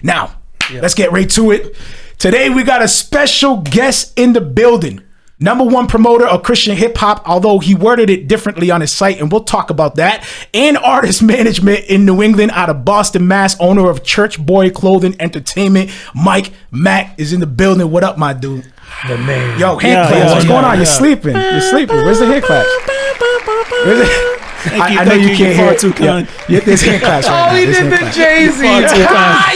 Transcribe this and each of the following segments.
Now, let's get right to it. Today, we got a special guest in the building. #1 promoter of Christian hip hop, although he worded it differently on his site, and we'll talk about that. And artist management in New England out of Boston, Mass. Owner of Churchboy Clothing Entertainment, Mike Mack is in the building. What up, my dude? The man. Yo, hand claps. What's going on? You're sleeping. You're sleeping. Where's the hand claps? Where's it? I know you can't hear it. Too kind. Yeah, there's hand claps right now. He did the Jay-Z.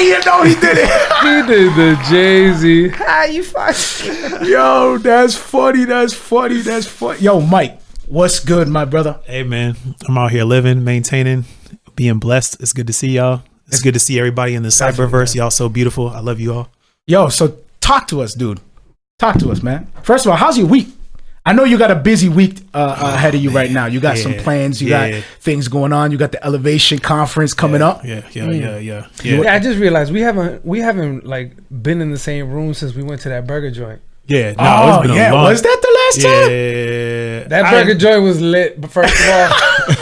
You know he did it. He did the Jay-Z. How you fucking? Yo, that's funny. That's funny. That's funny. Yo, Mike, what's good, my brother? Hey, man. I'm out here living, maintaining, being blessed. It's good to see y'all. It's good to see everybody in the cyberverse. Y'all so beautiful. I love you all. Yo, so talk to us, dude. Talk to us, man. First of all, how's your week? I know you got a busy week ahead of you right now. You got some plans. You got things going on. You got the Elevation Conference coming up. Yeah. I just realized we haven't like been in the same room since we went to that burger joint. Yeah. No, it's been a long. Was that the last time? Yeah. That burger joint was lit, but first of all,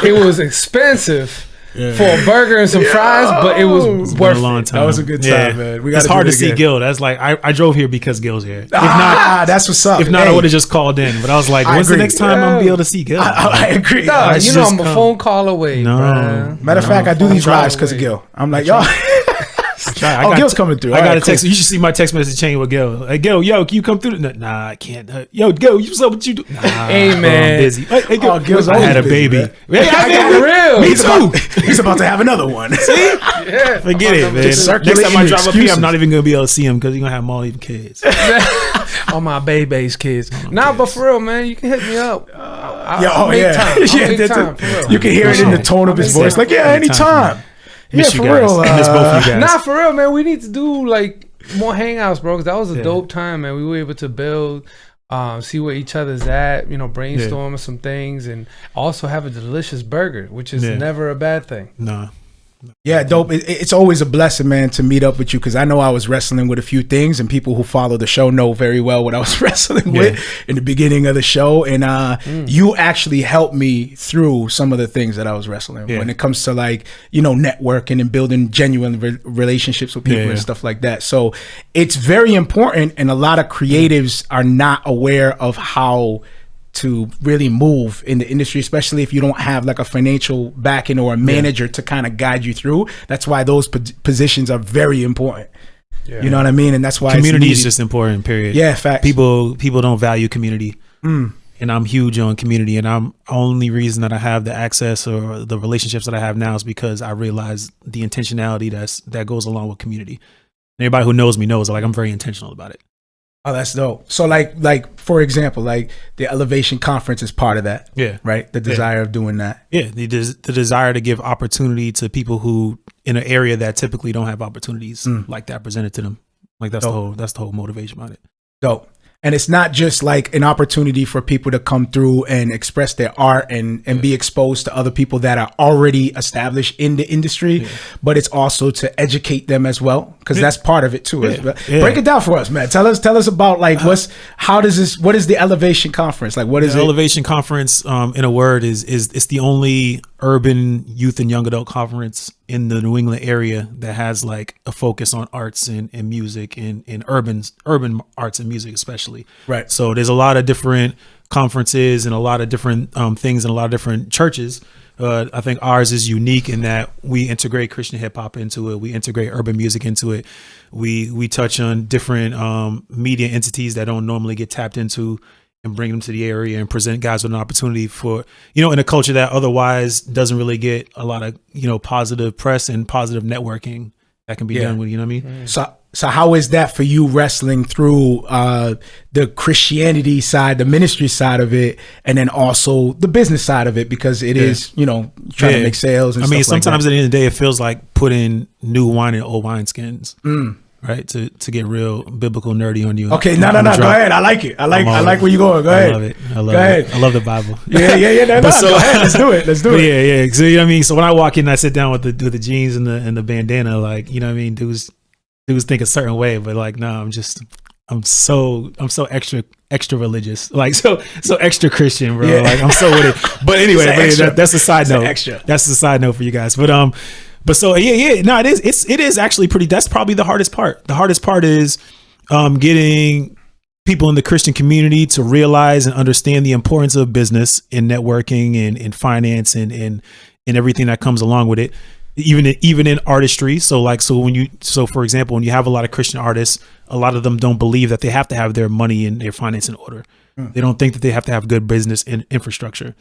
it was expensive. For a burger and some fries, but it was worth a long time. That was a good time, man. It's hard to see Gil. That's like I drove here because Gil's here. If not, that's what's up. If not, I would have just called in. But I was like, when's the next time I'm gonna be able to see Gil? I agree. No, I'm a phone call away. No, matter of fact, I do these lives because of Gil. I'm like, yo. Gil's coming through. I got a text. You should see my text message chain with Gil. Like, Gil, can you come through? Nah, I can't. Yo, Gil, what's up? What you do? Nah, hey, man. I'm busy. Hey, Gil, Gil's I had a busy, baby. Man. I got real. Me too. He's about to have another one. See? Yeah. Forget it, man. Next time I drop up here, I'm not even going to be able to see him because he's going to have them all even kids. All my baby's kids. But for real, man, you can hit me up. Time. You can hear it in the tone of his voice. Like, anytime. Miss you guys. Miss both of you guys. Nah, for real, man. We need to do like more hangouts, bro. Cause that was a dope time, man. We were able to build, see where each other's at. Brainstorm some things, and also have a delicious burger, which is never a bad thing. No. Yeah, dope. It's always a blessing, man, to meet up with you because I know I was wrestling with a few things, and people who follow the show know very well what I was wrestling with in the beginning of the show. And you actually helped me through some of the things that I was wrestling when it comes to networking and building genuine relationships with people and stuff like that. So it's very important, and a lot of creatives are not aware of how to really move in the industry, especially if you don't have like a financial backing or a manager to kind of guide you through. That's why those positions are very important. You know what I mean? And that's why community is just important, period. Yeah, facts. People don't value community. And I'm huge on community, and I'm only reason that I have the access or the relationships that I have now is because I realize the intentionality that goes along with community. Anybody who knows me knows like I'm very intentional about it. Oh, that's dope. So like for example, like the Elevation Conference is part of that. Yeah. Right? The desire of doing that. Yeah. The desire to give opportunity to people who in an area that typically don't have opportunities like that presented to them. Like that's the whole motivation behind it. Dope. And it's not just like an opportunity for people to come through and express their art and be exposed to other people that are already established in the industry, but it's also to educate them as well, because that's part of it too. Break it down for us, man. Tell us about like what is the Elevation Conference? Like what is the it? Elevation Conference, in a word, is it's the only urban youth and young adult conference in the New England area that has like a focus on arts and music and urban arts and music especially. Right. So there's a lot of different conferences and a lot of different things in a lot of different churches. I think ours is unique in that we integrate Christian hip hop into it. We integrate urban music into it. We touch on different media entities that don't normally get tapped into and bring them to the area and present guys with an opportunity for, in a culture that otherwise doesn't really get a lot of, positive press and positive networking that can be done with, you know what I mean? So how is that for you wrestling through the Christianity side, the ministry side of it, and then also the business side of it, because it is, trying to make sales and stuff like that. Sometimes at the end of the day, it feels like putting new wine in old wineskins. Right, to get real biblical nerdy on you. Okay, no. Go ahead. I like it. I like where you're going. Go ahead. I love it. I love it. I love the Bible. Yeah. No, go ahead. Let's do it. Yeah. So you know what I mean. So when I walk in, I sit down with the jeans and the bandana. Like you know what I mean. Dudes think a certain way, but like no, I'm so extra religious, like so extra Christian, bro. Like I'm so with it. But anyway, that's a side note. That's the side note for you guys. But so no, it is actually pretty. That's probably the hardest part. The hardest part is getting people in the Christian community to realize and understand the importance of business and networking and finance and everything that comes along with it. Even in artistry. So for example, when you have a lot of Christian artists, a lot of them don't believe that they have to have their money and their finance in order. They don't think that they have to have good business and infrastructure.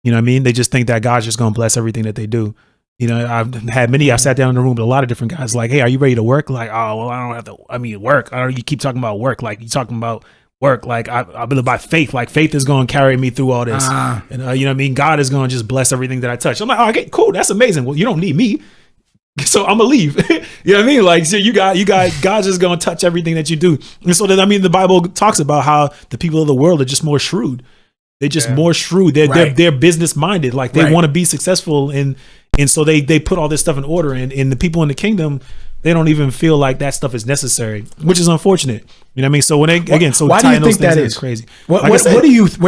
You know what I mean? They just think that God's just going to bless everything that they do. You know, I've sat down in the room with a lot of different guys like, hey, are you ready to work? Like, oh, well, I don't have to, I mean, work. You keep talking about work. Like you talking about work. Like I believe by faith, like faith is going to carry me through all this. And you know what I mean? God is going to just bless everything that I touch. I'm like, oh, okay, cool. That's amazing. Well, you don't need me. So I'm gonna leave. You know what I mean? Like, so you got God's just gonna touch everything that you do. And so then, I mean, the Bible talks about how the people of the world are just more shrewd. They're just more shrewd. They're business minded. Like they want to be successful, and so they put all this stuff in order. And the people in the kingdom, they don't even feel like that stuff is necessary, which is unfortunate. You know what I mean? So when why do you think that is crazy? Where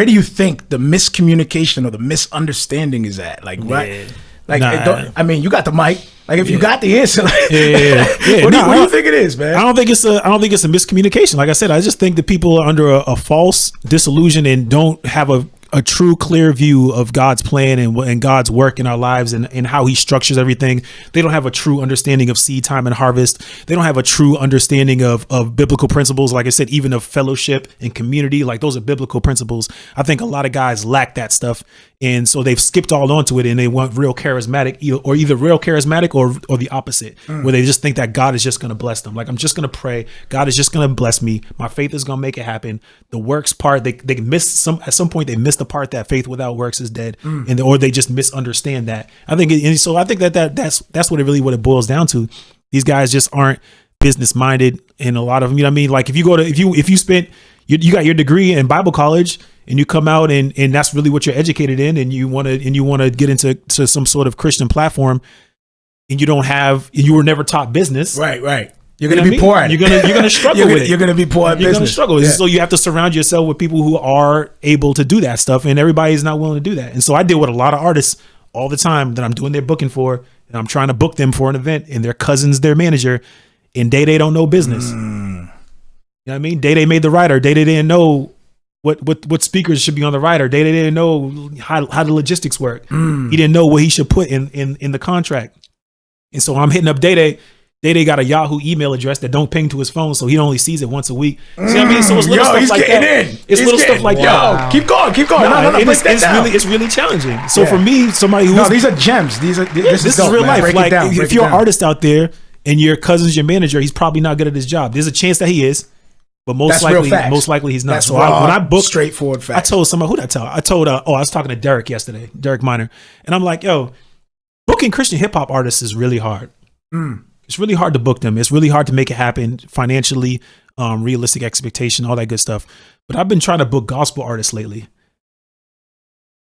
do you think the miscommunication or the misunderstanding is at? Like what? Like I mean, you got the mic. Like if you got the answer, like, what do you think it is, man? I don't think it's a miscommunication. Like I said, I just think that people are under a false disillusion and don't have a true clear view of God's plan and God's work in our lives and how he structures everything. They don't have a true understanding of seed time and harvest. They don't have a true understanding of biblical principles. Like I said, even of fellowship and community, like those are biblical principles. I think a lot of guys lack that stuff. And so they've skipped all onto it and they want real charismatic or either real charismatic or the opposite, where they just think that God is just going to bless them. Like, I'm just going to pray. God is just going to bless me. My faith is going to make it happen. The works part, they miss at some point, they miss the part that faith without works is dead. Or they just misunderstand that. I think that's what it boils down to. These guys just aren't business minded. And a lot of them, you know what I mean? Like if you spent, you got your degree in Bible college, and you come out and that's really what you're educated in, and you want to get into some sort of Christian platform, and you were never taught business. Right. You're going to be poor at it. You're going to struggle with it. You're going to be poor at business. You're going to struggle. Yeah. So you have to surround yourself with people who are able to do that stuff, and everybody's not willing to do that. And so I deal with a lot of artists all the time that I'm doing their booking for, and I'm trying to book them for an event, and their cousin's their manager, and they don't know business. You know what I mean? They made the rider. They didn't know what speakers should be on the rider. They didn't know how the logistics work. He didn't know what he should put in the contract. And so I'm hitting up Day. Day got a Yahoo email address that don't ping to his phone, so he only sees it once a week. See what I mean? So it's little stuff like that. It's little stuff like that. Keep going. No, it's really challenging. So for me, somebody who's these are gems. This is real life. Like if you're an artist out there and your cousin's your manager, he's probably not good at his job. There's a chance that he is. But most likely he's not. That's so when I booked, straightforward fact. I told somebody, who did I tell? I told, I was talking to Derek yesterday, Derek Miner. And I'm like, yo, booking Christian hip hop artists is really hard. It's really hard to book them. It's really hard to make it happen financially, realistic expectation, all that good stuff. But I've been trying to book gospel artists lately.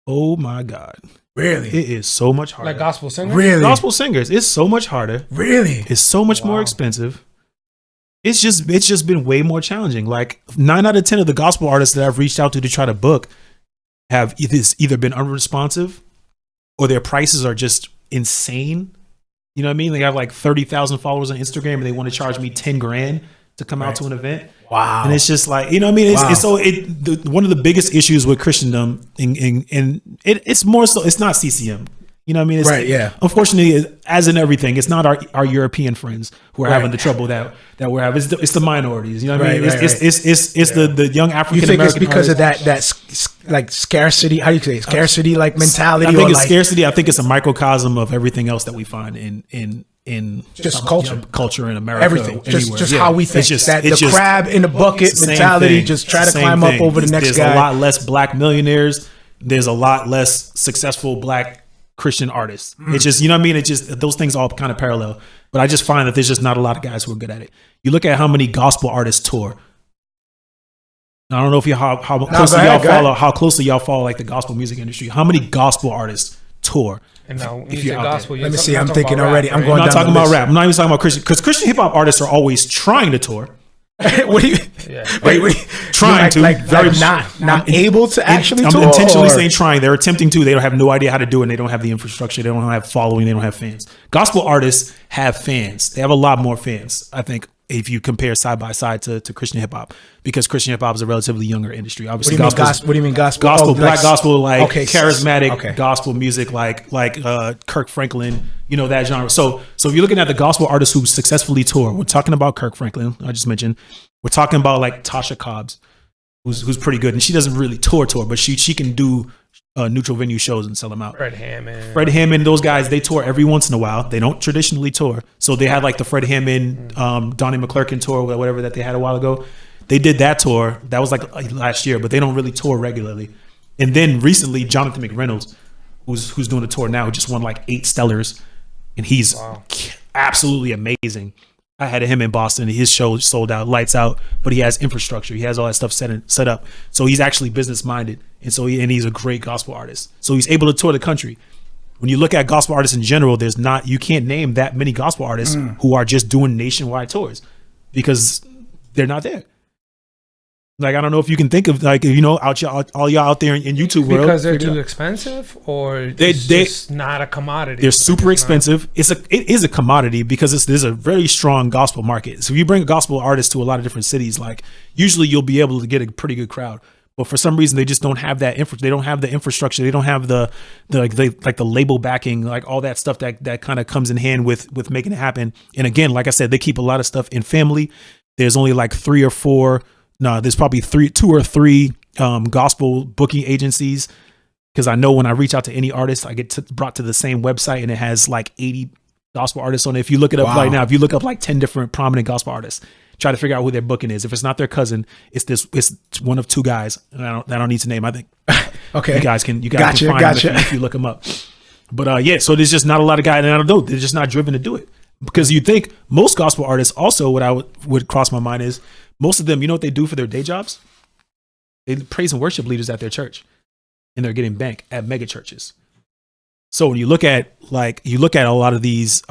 Oh my God. Really? It is so much harder. Like gospel singers? Really? Gospel singers. It's so much harder. Really? It's so much more expensive. It's just been way more challenging. Like 9 out of 10 of the gospel artists that I've reached out to try to book have either been unresponsive or their prices are just insane. You know what I mean? They have like 30,000 followers on Instagram and they want to charge me 10 grand to come out to an event. Wow. And it's just like, you know what I mean? One of the biggest issues with Christendom and it's more so, it's not CCM. You know what I mean? Unfortunately, as in everything, it's not our European friends who are having the trouble that we're having. It's the minorities. You know what I mean? It's the young African American. You think it's because of that like scarcity? How do you say it? Scarcity like mentality? I think it's scarcity. I think it's a microcosm of everything else that we find in just culture in America. Everything, just how we think. The crab in the bucket mentality. Just try to climb up over the next guy. There's a lot less black millionaires. There's a lot less successful black Christian artists. It's just, you know what I mean? It's just, those things all kind of parallel. But I just find that there's just not a lot of guys who are good at it. You look at how many gospel artists tour. I don't know if how closely y'all follow like the gospel music industry. How many gospel artists tour? And now, when you say gospel, let me see. I'm thinking already. Rap, I'm going. I'm not down talking about rap. I'm not even talking about Christian, because Christian hip hop artists are always trying to tour. What do you? Yeah. Wait, Trying to, very not able to actually. I'm intentionally saying trying. They're attempting to. They don't have no idea how to do it. And they don't have the infrastructure. They don't have following. They don't have fans. Gospel artists have fans. They have a lot more fans, I think, if you compare side by side to Christian hip hop, because Christian hip hop is a relatively younger industry. Obviously, what do you mean gospel? Gospel, black gospel, like charismatic okay. gospel music, like Kirk Franklin, you know, that genre. So if you're looking at the gospel artists who successfully tour, we're talking about Kirk Franklin, I just mentioned. We're talking about like Tasha Cobbs, who's pretty good, and she doesn't really tour, but she can do neutral venue shows and sell them out. Fred Hammond, those guys, they tour every once in a while. They don't traditionally tour. So they had like the Fred Hammond, Donnie McClurkin tour, whatever that they had a while ago. They did that tour. That was like last year, but they don't really tour regularly. And then recently, Jonathan McReynolds, who's doing a tour now, just won like 8 Stellars, and he's absolutely amazing. I had him in Boston. His show sold out, lights out, but he has infrastructure. He has all that stuff set up. So he's actually business minded, and he's a great gospel artist. So he's able to tour the country. When you look at gospel artists in general, you can't name that many gospel artists who are just doing nationwide tours because they're not there. Like, I don't know if you can think of, like, you know, all y'all out there in YouTube world. Because they're too expensive, or it's just not a commodity? They're super expensive. It is a commodity because there's a very strong gospel market. So if you bring a gospel artist to a lot of different cities, like, usually you'll be able to get a pretty good crowd. But for some reason, they just don't have that. They don't have the infrastructure. They don't have the label backing, like all that stuff that kind of comes in hand with making it happen. And again, like I said, they keep a lot of stuff in family. There's only like 3 or 4. No, there's probably 2 or 3 gospel booking agencies, because I know when I reach out to any artist, I get brought to the same website and it has like 80 gospel artists on it. If you look it up right now, if you look up like 10 different prominent gospel artists, try to figure out who their booking is. If it's not their cousin, it's one of 2 guys. And I don't need to name. I think okay, you guys can find them if you look them up. But so there's just not a lot of guys, and I don't know, they're just not driven to do it, because you think most gospel artists also, what I would cross my mind is, most of them, you know what they do for their day jobs? They praise and worship leaders at their church, and they're getting bank at mega churches. So when you look at a lot of these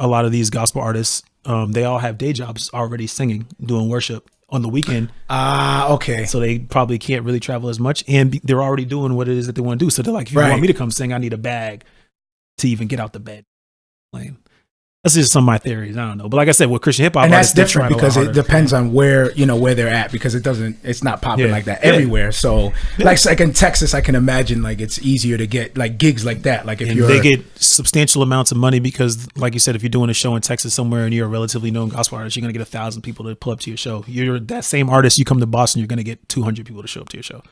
gospel artists, they all have day jobs already singing, doing worship on the weekend. Okay. So they probably can't really travel as much, and they're already doing what it is that they want to do. So they're like, if you want me to come sing, I need a bag to even get out the bed. Lame. That's just some of my theories. I don't know. But like I said, with Christian hip hop, and that's different because it depends on where they're at, because it's not popping like that everywhere. So like in Texas, I can imagine like it's easier to get like gigs like that. Like they get substantial amounts of money because, like you said, if you're doing a show in Texas somewhere and you're a relatively known gospel artist, you're gonna get 1,000 people to pull up to your show. You're that same artist. You come to Boston, you're gonna get 200 people to show up to your show.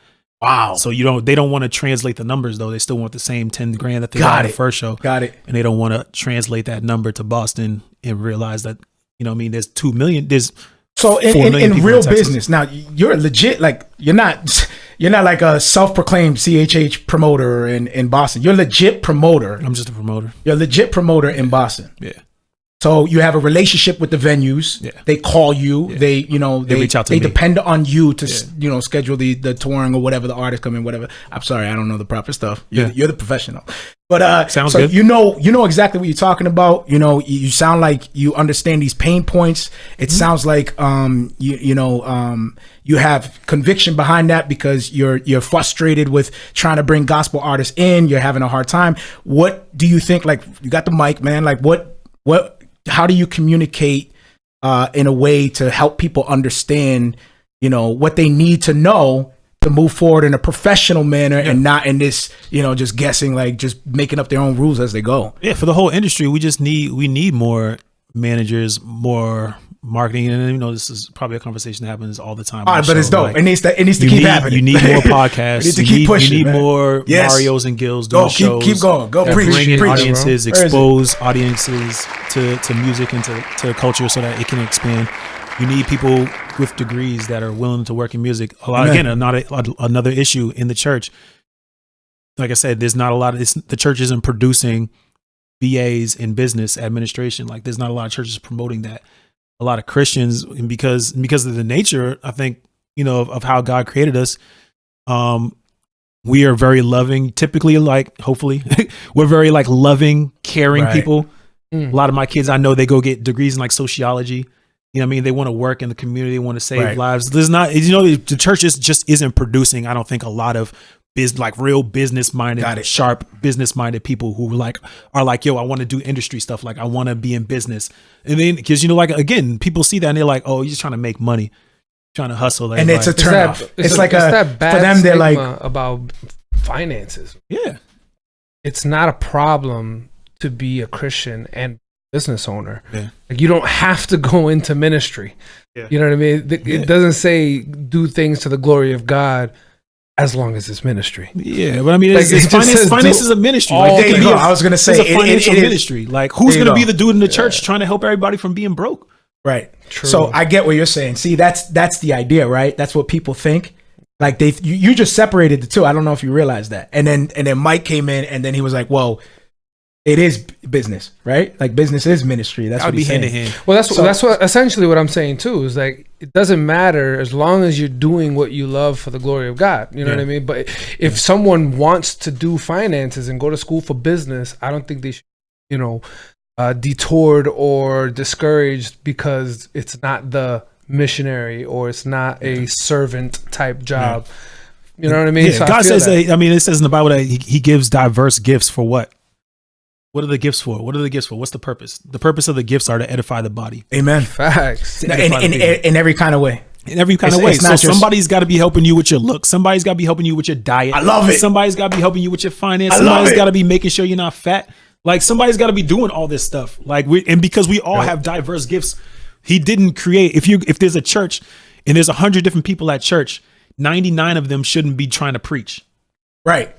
Wow. So they don't want to translate the numbers though. They still want the same 10 grand that they got in the first show. Got it. And they don't want to translate that number to Boston and realize that, you know what I mean, there's 2 million, so in real business. Now you're legit, like you're not like a self-proclaimed CHH promoter in Boston. You're a legit promoter. I'm just a promoter. You're a legit promoter in Boston. Yeah. So you have a relationship with the venues. Yeah. They call you. Yeah. They reach out to me. They depend on you to schedule the touring or whatever, the artist come in, whatever. I'm sorry, I don't know the proper stuff. You're the professional. But sounds so good. You know exactly what you're talking about. You know, you sound like you understand these pain points. It sounds like you have conviction behind that, because you're frustrated with trying to bring gospel artists in. You're having a hard time. What do you think? Like, you got the mic, man. Like, how do you communicate in a way to help people understand, what they need to know to move forward in a professional manner and not in this, just guessing, like just making up their own rules as they go? Yeah, for the whole industry, we need more managers, more marketing, and this is probably a conversation that happens all the time. All right, but it's dope. Like, it needs to keep happening. You need more podcasts. You need to keep pushing. You need more Marios and Gills doing shows. Keep going. Go preach. Bring in preach, audiences, expose audiences to music and to culture so that it can expand. You need people with degrees that are willing to work in music. Another issue in the church. Like I said, there's not a lot of the church isn't producing BAs in business administration. Like, there's not a lot of churches promoting that. A lot of Christians, and because of the nature, I think, of how God created us, we are very loving, typically, like, hopefully we're very like loving, caring people. A lot of my kids, I know, they go get degrees in like sociology, You know what I mean? They want to work in the community, they want to save lives. There's not, the church just isn't producing, I don't think, a lot of real business minded, sharp business minded people who are like, yo, I want to do industry stuff. Like, I want to be in business. And then, because, again, people see that and they're like, oh, you're just trying to make money, trying to hustle. And it's a turnoff. It's like that bad for them, they're like, about finances. Yeah. It's not a problem to be a Christian and business owner. Yeah. Like, you don't have to go into ministry. Yeah. You know what I mean? It doesn't say do things to the glory of God as long as it's ministry. Yeah, but I mean, finance is a ministry. There you go. I was going to say, it's a financial ministry. Like, who's going to be the dude in the church trying to help everybody from being broke? Right. True. So I get what you're saying. See, that's the idea, right? That's what people think. Like, you just separated the two. I don't know if you realize that. And then Mike came in, and then he was like, well, it is business, right? Like, business is ministry. That's what he's saying. Hand in hand. Well, that's what essentially what I'm saying too, is like, it doesn't matter as long as you're doing what you love for the glory of God. You know what I mean? But if someone wants to do finances and go to school for business, I don't think they should, detoured or discouraged because it's not the missionary or it's not a servant type job. You know what I mean? Yeah. So God says that, it says in the Bible that he gives diverse gifts for what? What are the gifts for? What's the purpose? The purpose of the gifts are to edify the body. Amen. Facts. In every kind of way. In every kind of way. So somebody's got to be helping you with your look. Somebody's got to be helping you with your diet. I love it. Somebody's got to be helping you with your finance. Somebody's got to be making sure you're not fat. Like, somebody's got to be doing all this stuff. Like, because we all have diverse gifts. He didn't create. If there's a church and there's 100 different people at church, 99 of them shouldn't be trying to preach. Right.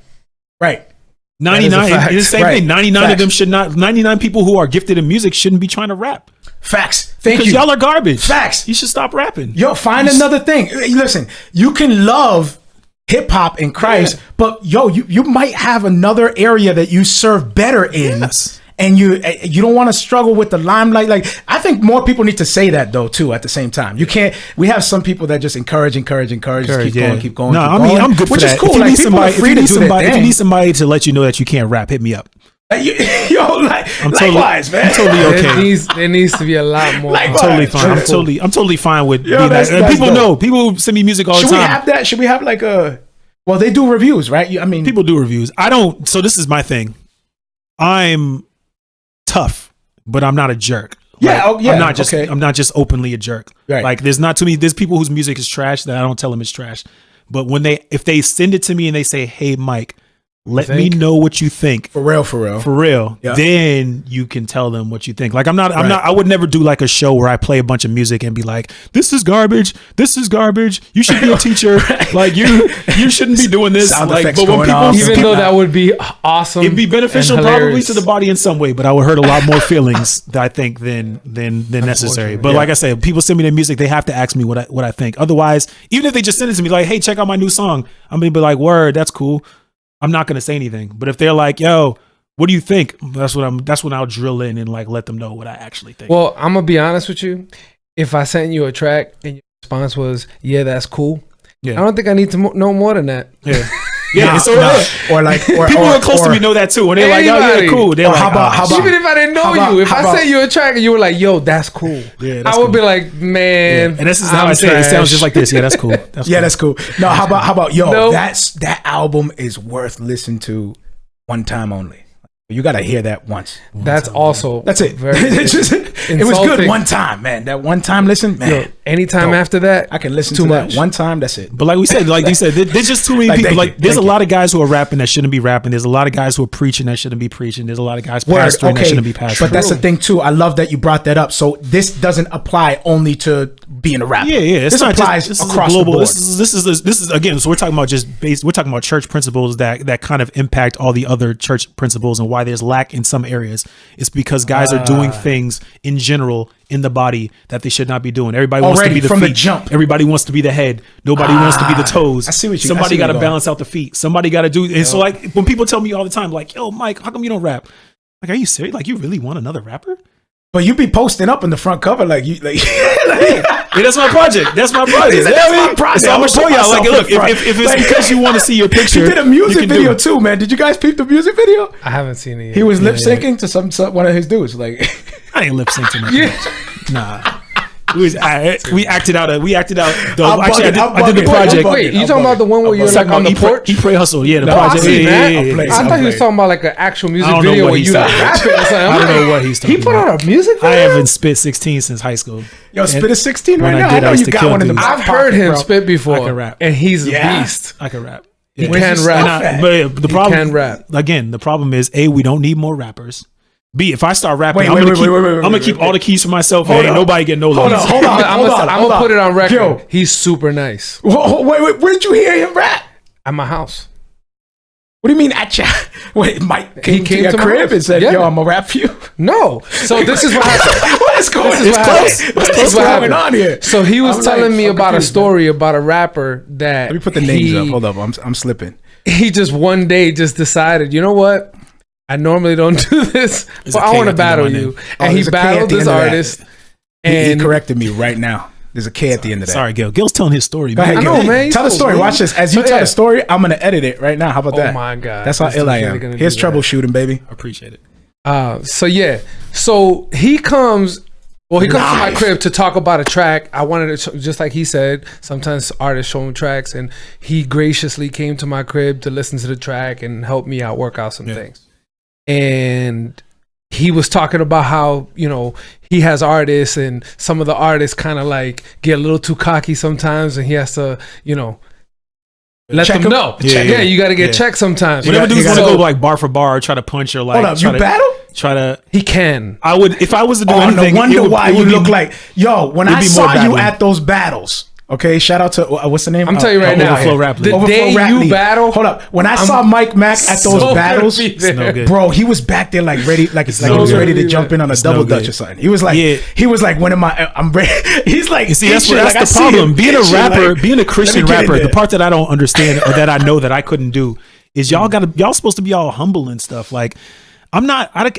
99, it's the same thing. 99 of them should not. 99 people who are gifted in music shouldn't be trying to rap. Facts. Because y'all are garbage. Facts. You should stop rapping. Yo, find another thing. Listen, you can love hip hop in Christ, but you might have another area that you serve better in. Yes. And you don't want to struggle with the limelight. Like, I think more people need to say that though too. At the same time, you can't. We have some people that just encourage, just keep going. No, I'm good for that. Which is cool. If you need somebody to let you know that you can't rap, hit me up. Likewise, man. I'm totally okay. There needs to be a lot more. I'm totally fine. I'm totally fine with being that. People know. People send me music all the time. Should we have that? Should we have like a? Well, they do reviews, right? I mean, people do reviews. I don't. So this is my thing. I'm tough, but I'm not a jerk. I'm not just openly a jerk. Right. Like, there's people whose music is trash that I don't tell them it's trash. But if they send it to me and they say, "Hey, Mike, let me know what you think." For real. Yeah. Then you can tell them what you think. Like, I would never do like a show where I play a bunch of music and be like, "This is garbage. This is garbage. You should be a teacher. Like, you shouldn't be doing this." Sound like, effects but when going off. Even though that would be awesome, it'd be beneficial probably to the body in some way, but I would hurt a lot more feelings I think than necessary. But like I said, people send me their music, they have to ask me what I think. Otherwise, even if they just send it to me like, "Hey, check out my new song," I'm gonna be like, "Word, that's cool." I'm not going to say anything. But if they're like, "Yo, what do you think?" That's when I'll drill in and like let them know what I actually think. Well, I'm going to be honest with you. If I sent you a track and your response was, "Yeah, that's cool." I don't think I need to know more than that. Yeah. Or people who are close to me know that too. And they're like, "Oh, yeah, cool." They're like, how about even if I didn't know you, if I sent you a track and you were like, "Yo, that's cool," I would be like, "Man," and this is how I say it. It sounds just like this. Yeah, that's cool. That's cool. No, how about yo? That album is worth listening to one time only. You got to hear that once. That's it. It was good one time, man. That one time listen, man. Yo, anytime after that, I can listen to that one time. That's it. But like we said, there's just too many people. There's a lot of guys who are rapping that shouldn't be rapping. There's a lot of guys who are preaching that shouldn't be preaching. There's a lot of guys pastoring that shouldn't be pastoring. But that's the thing too. I love that you brought that up. So this doesn't apply only to being a rapper. Yeah. This applies across the board. This is again. So we're talking about we're talking about church principles that kind of impact all the other church principles, and why there's lack in some areas. It's because guys are doing things in general in the body that they should not be doing. Everybody wants to be the from feet. The jump. Everybody wants to be the head. Nobody wants to be the toes. I see what you. Somebody got to balance out the feet. Somebody got to do. And so like when people tell me all the time, like, "Yo, Mike, how come you don't rap?" Like, are you serious? Like, you really want another rapper? But you be posting up in the front cover like you like. That's my project. That's my project. That's my project. So I'm gonna show y'all. Like, look, if it's because you want to see your picture, he did a music video too, man. Did you guys peep the music video? I haven't seen it yet. He was lip syncing to some one of his dudes. Like, I ain't lip syncing. Nah. We acted out. I did the project. Wait, you talking about the one where you're like on the porch? Eat, Pray, Hustle. Yeah, the I project. seen that. Yeah. I thought he was talking about like an actual music I don't know video what where he's you like talking about. rapping or something. I don't know what he's talking He put about. out a music video? I haven't spit 16 since high school. Yo, spit a 16 when right I now. did, I know I used you to got kill one in the dudes. back I've heard pocket, him bro. spit before. I can rap. And he's a Yeah. beast. I can rap. He Yeah. can rap. But the problem, can rap. Again, the problem is A, we don't need more rappers. B, if I start rapping, Wait, I'm wait, gonna keep all the keys for myself. Hold Ain't on. nobody getting no love. Hold on. I'm gonna put it on record. Yo. He's super nice. Wait, where did you hear him rap? At my house. What do you mean at your... Wait, Mike He came to came your to my crib house. and said, Yeah. yo, I'm gonna rap for you? No. So this is what happened. What is going This is what happened. What This is is what going happened. on here? So he was I'm telling like, me I'm about a confused, story about a rapper that Let me put the names up. Hold up. I'm slipping. He just one day just decided, you know what? I normally don't do this, There's but a I K want to at the end of battle my you. name. And he there's a K at battled the this end of that. artist. He And corrected me right now. There's a K at the end of that. Sorry, Gil. Gil's telling his story. Go ahead, I Gil. know, man. Tell the So story. rude. Watch this. As you So, tell yeah. the story, I'm gonna edit it right now. How about that? Oh my God. That's how This ill I dude's really am. gonna Here's do that. troubleshooting, baby. I appreciate it. So yeah. So he comes to my Live. crib to talk about a track. I wanted to, just like he said, sometimes artists show him tracks, and he graciously came to my crib to listen to the track and help me out work out some things. And he was talking about how, you know, he has artists and some of the artists kind of like get a little too cocky sometimes, and he has to, you know, let Check them him. know. Yeah, Yeah, yeah. you got to get Yeah. checked sometimes. Whenever dudes want to So go like bar for bar, try to punch or like Hold up. try You to battle? try to. He can. I would if I was to do Oh, anything. no wonder it would, why it you would look be, like... Yo, when it'd I be saw more you battling. at those battles... Okay, shout out to... what's the name? I'm telling you right now. Overflow Rap League. The Overflow day Rap you League. battle... Hold up. When I saw Mike Mack at those so battles... gonna be there. no good. Bro, he was back there like ready, like it's like no he was good. ready to jump in on a It's double no dutch good. or something. He was like, when am I? I'm ready. He's like, You see, that's itching, that's like, I the see problem. him Being a itching, rapper, like, being a let Christian me get in rapper, the there. part that I don't understand or that I know that I couldn't do is y'all supposed to be all humble and stuff. Like, I'm not. I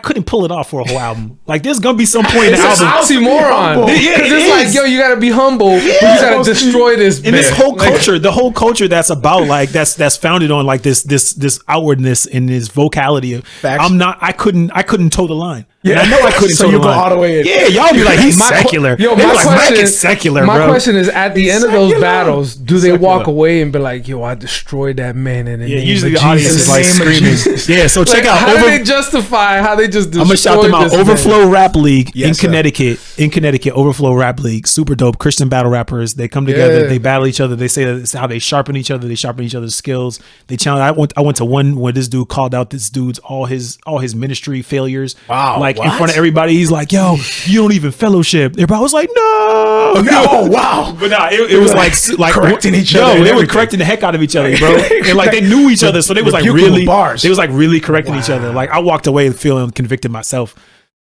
couldn't pull it off for a whole album. Like, there's gonna be some point in the It's album. an oxymoron. Yeah, Because it it's like, is. yo, you got to be humble, but you got to destroy this. And this bit. whole Like, culture, the whole culture that's about like that's founded on like this outwardness and this vocality of Facts. I couldn't toe the line. Yeah. And I know I couldn't So toe you the go line. all the way in. Yeah, y'all be like, he's My que- secular. Yo, They my be like, question Mike is is secular, My bro. question is, at the end of those secular. battles, do they Secular. walk away and be like, "Yo, I destroyed that man in the Yeah, name usually of the audience Jesus"? is like In the name of screaming. Jesus. Yeah, so check Like, out. how do they justify how they just destroyed I'm gonna shout them out. this man? Overflow Rap League Yes, in sir. Connecticut. In Connecticut, Overflow Rap League, super dope. Christian battle rappers. They come together. Yeah. They battle each other. They say that it's how they sharpen each other. They sharpen each other's skills. They challenge. I went to one where this dude called out this dude's all his ministry failures. Wow, Like in what? front of everybody. He's like, "Yo, you don't even fellowship." Everybody was like, "No, Oh wow. But nah, it was like correcting each yo, other and they were everything. correcting the heck out of each other, bro. And like they knew each other, so they was like Rebuking really with bars. They was like really correcting each other. Like I walked away feeling convicted myself.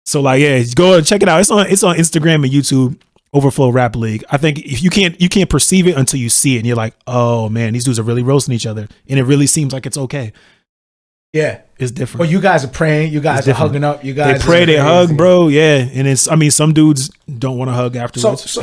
So like yeah, go and check it out. It's on Instagram and YouTube. Overflow Rap League. I think if you can't perceive it until you see it, and you're like, oh man, these dudes are really roasting each other, and it really seems like it's okay. Yeah. It's different. Well, you guys are praying. You guys are different. hugging up. You They guys pray, are they crazy. hug, bro. Yeah, and it's. I mean, some dudes don't want to hug So, afterwards.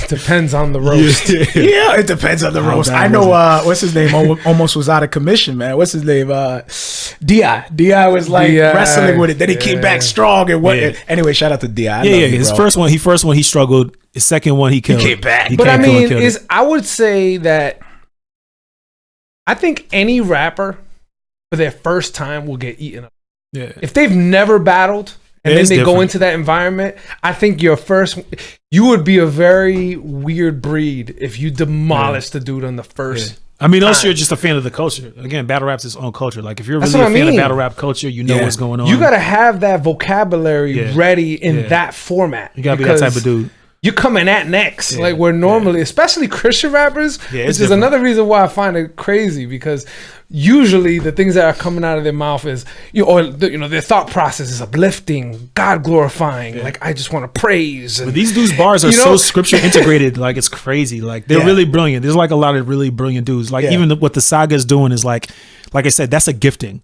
Depends on the roast. yeah, it depends on the How roast. bad I know. was What's his name? Almost was out of commission, man. What's his name? Di. Di was like D.I. wrestling with it. Then he came back strong and what? Yeah. Anyway, shout out to Di. I Yeah, love yeah. you, His bro. first one, he struggled. His second one, he killed. came back. He But I came, mean, killed it. I would say that I think any rapper for their first time will get eaten up. Yeah. If they've never battled and Yeah, then it's they go different. into that environment, I think you would be a very weird breed if you demolished the dude on the first. I mean, also you're just a fan of the culture. Again, battle rap's its own culture. Like if you're That's really a what I fan mean. of battle rap culture, you know Yeah. what's going on. You got to have that vocabulary Yeah. ready in Yeah. that format. You gotta be that type of dude. You're coming at next, Yeah. like we're normally, especially Christian rappers, Yeah, which it's is different. another reason why I find it crazy because usually the things that are coming out of their mouth is their thought process is uplifting, God glorifying. Like I just want to praise. And, But these dudes' bars are You know- so scripture integrated, like it's crazy. Like they're Yeah. really brilliant. There's like a lot of really brilliant dudes. Like Yeah. even what the saga is doing is like I said, that's a gifting.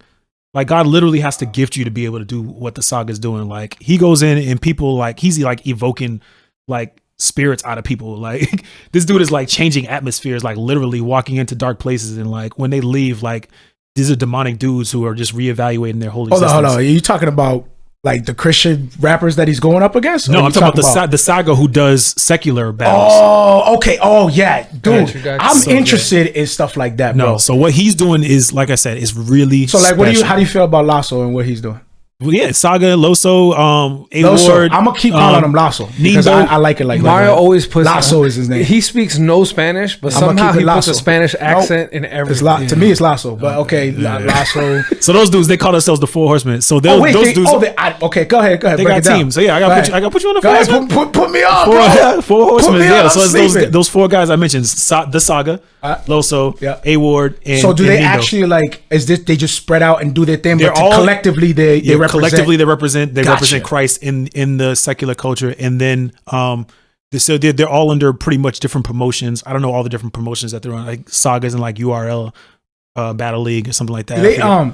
Like God literally has to gift you to be able to do what the saga is doing. Like he goes in and people like he's like evoking like spirits out of people. Like this dude is like changing atmospheres, like literally walking into dark places, and like when they leave, like these are demonic dudes who are just reevaluating their holy Hold systems. on. Are you talking about Like the Christian rappers that he's going up against? No, I'm talking about the Saga who does secular battles. Oh, okay. Oh, yeah. Dude, Gotcha. I'm interested in stuff like that, bro. No, so what he's doing is, like I said, is really So, like, special. how do you feel about Lasso and what he's doing? Well, yeah, Saga, Loso, A-Ward. I'm gonna keep calling him Lasso because I like it like Mario always puts Lasso is his name. He speaks no Spanish, but I'ma somehow keep it he puts a Lasso. Spanish accent in It's everything. To me, it's Lasso, but okay, Lasso. So those dudes, they call themselves the Four Horsemen. So Oh, wait, those dudes, okay, go ahead. they break got it down. teams. So yeah, I got to put you on the Go Four ahead, Horsemen. put me on, bro. Four Horsemen. me Yeah, on, so I'm it's sleeping. those four guys I mentioned: the Saga, Loso, Yeah. A-Ward, and So do they and Nindo. actually like? Is this they just spread out and do their thing? They're But all- collectively they represent. Collectively they represent Gotcha. Christ in the secular culture, and then so they're all under pretty much different promotions. I don't know all the different promotions that they're on, like Sagas and like URL Battle League or something like that. Do they I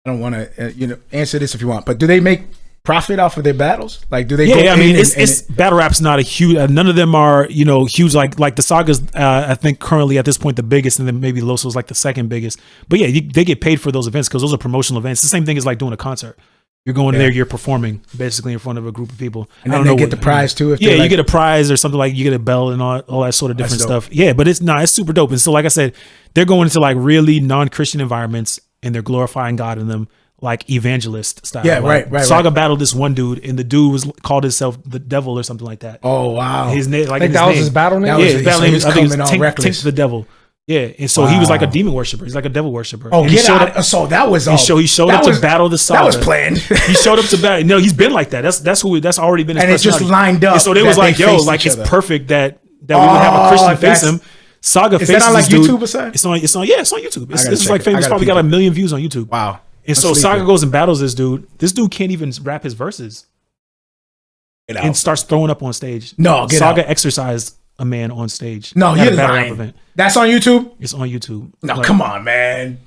don't want to answer this if you want, but do they make profit off of their battles? Like, do they? Yeah, go I mean, in it's battle rap's not a huge. None of them are huge like the Sagas. I think currently at this point the biggest, and then maybe Loso's like the second biggest. But yeah, they get paid for those events because those are promotional events. The same thing as like doing a concert. You're going there, you're performing basically in front of a group of people, and then they get the prize too. If Yeah, like, you get a prize or something, like you get a belt and all that sort of different stuff. Yeah, but it's super dope. And so, like I said, they're going into like really non-Christian environments and they're glorifying God in them, like evangelist style. Yeah, like, right. Saga battled this one dude, and the dude called himself the devil or something like that. Oh wow, His name, I think that was his battle name. Yeah, his battle name is, I think, coming on Tink reckless. the Devil. Yeah, and so he was like a demon worshiper. He's like a devil worshiper. Oh, and he get showed out! So that was He showed up to battle the Saga. That was planned. He showed up to battle. No, he's been like that. That's already been his And it's just personality. lined up And so they that was like, they yo, faced like each it's other. perfect that we would have a Christian face him. Saga Is faces that on like this dude. YouTube or something? It's on YouTube. This is check like it. famous. I gotta Probably peep got it. 1 million views on YouTube. Wow. And so Saga goes and battles this dude. This dude can't even rap his verses Get out. and starts throwing up on stage. No, get Saga out. exercised a man on stage. No, at a you're battle rap lying. event. That's on YouTube. It's on YouTube. No, Like, come on, man.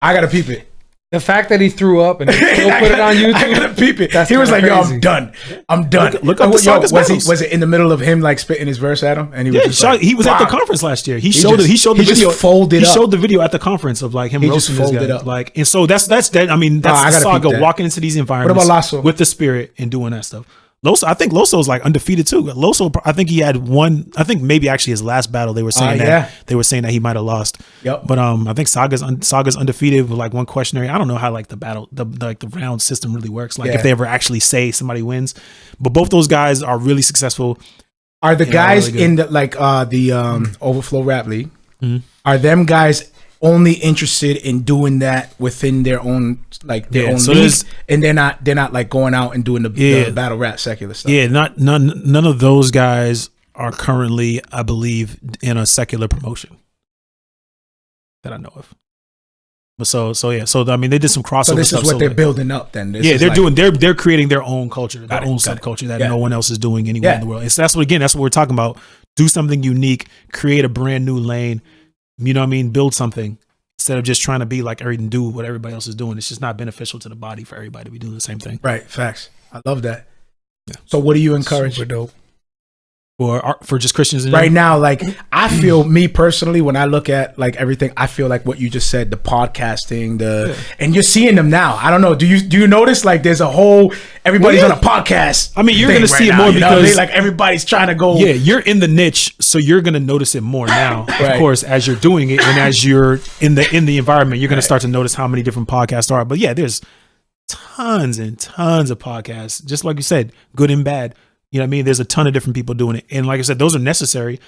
I gotta peep it. The fact that he threw up and he still put it on I YouTube. gotta peep it. That's He was like, kinda "Yo, crazy. I'm done. I'm done." Look up the Saga's battles. Was it in the middle of him like spitting his verse at him? And he was just like, he was at the "Wow." conference last year. He just- showed the he just video. folded he up. showed the video at the conference of like him He just roasting this folded guy. up. Like, and so that's that. I mean, that's I the gotta peep Saga that. walking into these environments. about Lasso? With the spirit and doing that stuff. Loso, I think Loso's like undefeated too. Loso, I think he had one. I think maybe actually his last battle they were saying yeah. that he might have lost. Yep. But I think Saga's undefeated with like one questionnaire. I don't know how like the battle the round system really works. Like Yeah. if they ever actually say somebody wins. But both those guys are really successful. Are the guys really good. in the Overflow Rap League? Mhm. Are them guys only interested in doing that within their own own so league, there's- and they're not like going out and doing the battle rap secular stuff? Yeah, none of those guys are currently, I believe, in a secular promotion that I know of. But so I mean, they did some crossover So this stuff. is what they're like- building up. Then they're creating their own culture, their own it, got it. subculture that Yeah. no one else is doing anywhere Yeah. in the world. That's what we're talking about. Do something unique, create a brand new lane. You know what I mean? Build something instead of just trying to be like and do what everybody else is doing. It's just not beneficial to the body for everybody to be doing the same thing. Right, facts. I love that. So what do you encourage? Super dope. For just Christians in Right now, like I feel me personally when I look at like everything, I feel like what you just said, the podcasting, and you're seeing them now. I don't know. Do you notice like there's a whole everybody's on a podcast? I mean, you're thing gonna see right it now, more you know what I mean? because like everybody's trying to go. Yeah, you're in the niche, so you're gonna notice it more now. Right. Of course, as you're doing it and as you're in the environment, you're gonna start to notice how many different podcasts are. But yeah, there's tons and tons of podcasts. Just like you said, good and bad. You know what I mean? There's a ton of different people doing it. And like I said, those are necessary.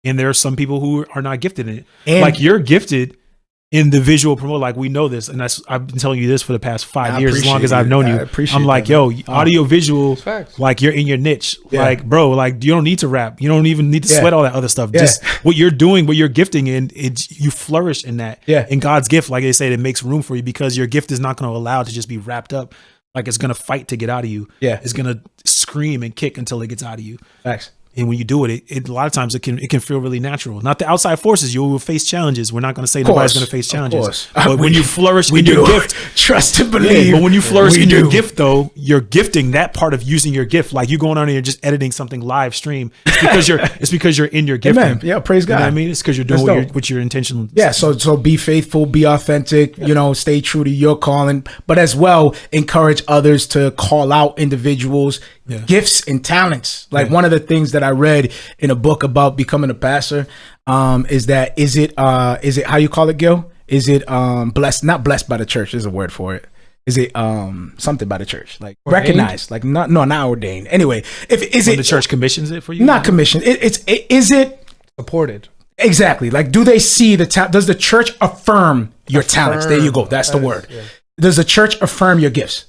And there are some people who are not gifted in it. And- like you're gifted in the visual promote. Like we know this. And I've been telling you this for the past 5 years, as long as I've known you. I'm like, yo, audio visual, Facts. like you're in your niche. Yeah. Like, bro, like you don't need to rap. You don't even need to sweat all that other stuff. Yeah. Just what you're doing, what you're gifting in, you flourish in that. Yeah. And God's gift, like they say, it makes room for you because your gift is not going to allow it to just be wrapped up. Like it's going to fight to get out of you. Yeah. It's going to scream and kick until it gets out of you. Facts. And when you do it, a lot of times it can feel really natural. Not the outside forces. You will face challenges. We're not going to say nobody's going to face challenges. But when you flourish in your gift, trust and believe. But when you flourish in your gift, though, you're gifting that part of using your gift. Like you going on and you're just editing something live stream. It's because you're in your gifting. Amen. Yeah, praise God. You know what I mean? It's because you're doing what your intention. Yeah. So be faithful, be authentic. Stay true to your calling, but as well encourage others to call out individuals. Yeah. Gifts and talents. Like one of the things that I read in a book about becoming a pastor is it how you call it, Gil? Is it blessed? Not blessed by the church. There's a word for it. Is it something by the church? Like ordained? Recognized? Like not ordained. Anyway, the church commissions it for you? Not commissioned. Is it supported? Exactly. Like, do they see the talent? Does the church affirm your talents? There you go. That's the word. Yeah. Does the church affirm your gifts?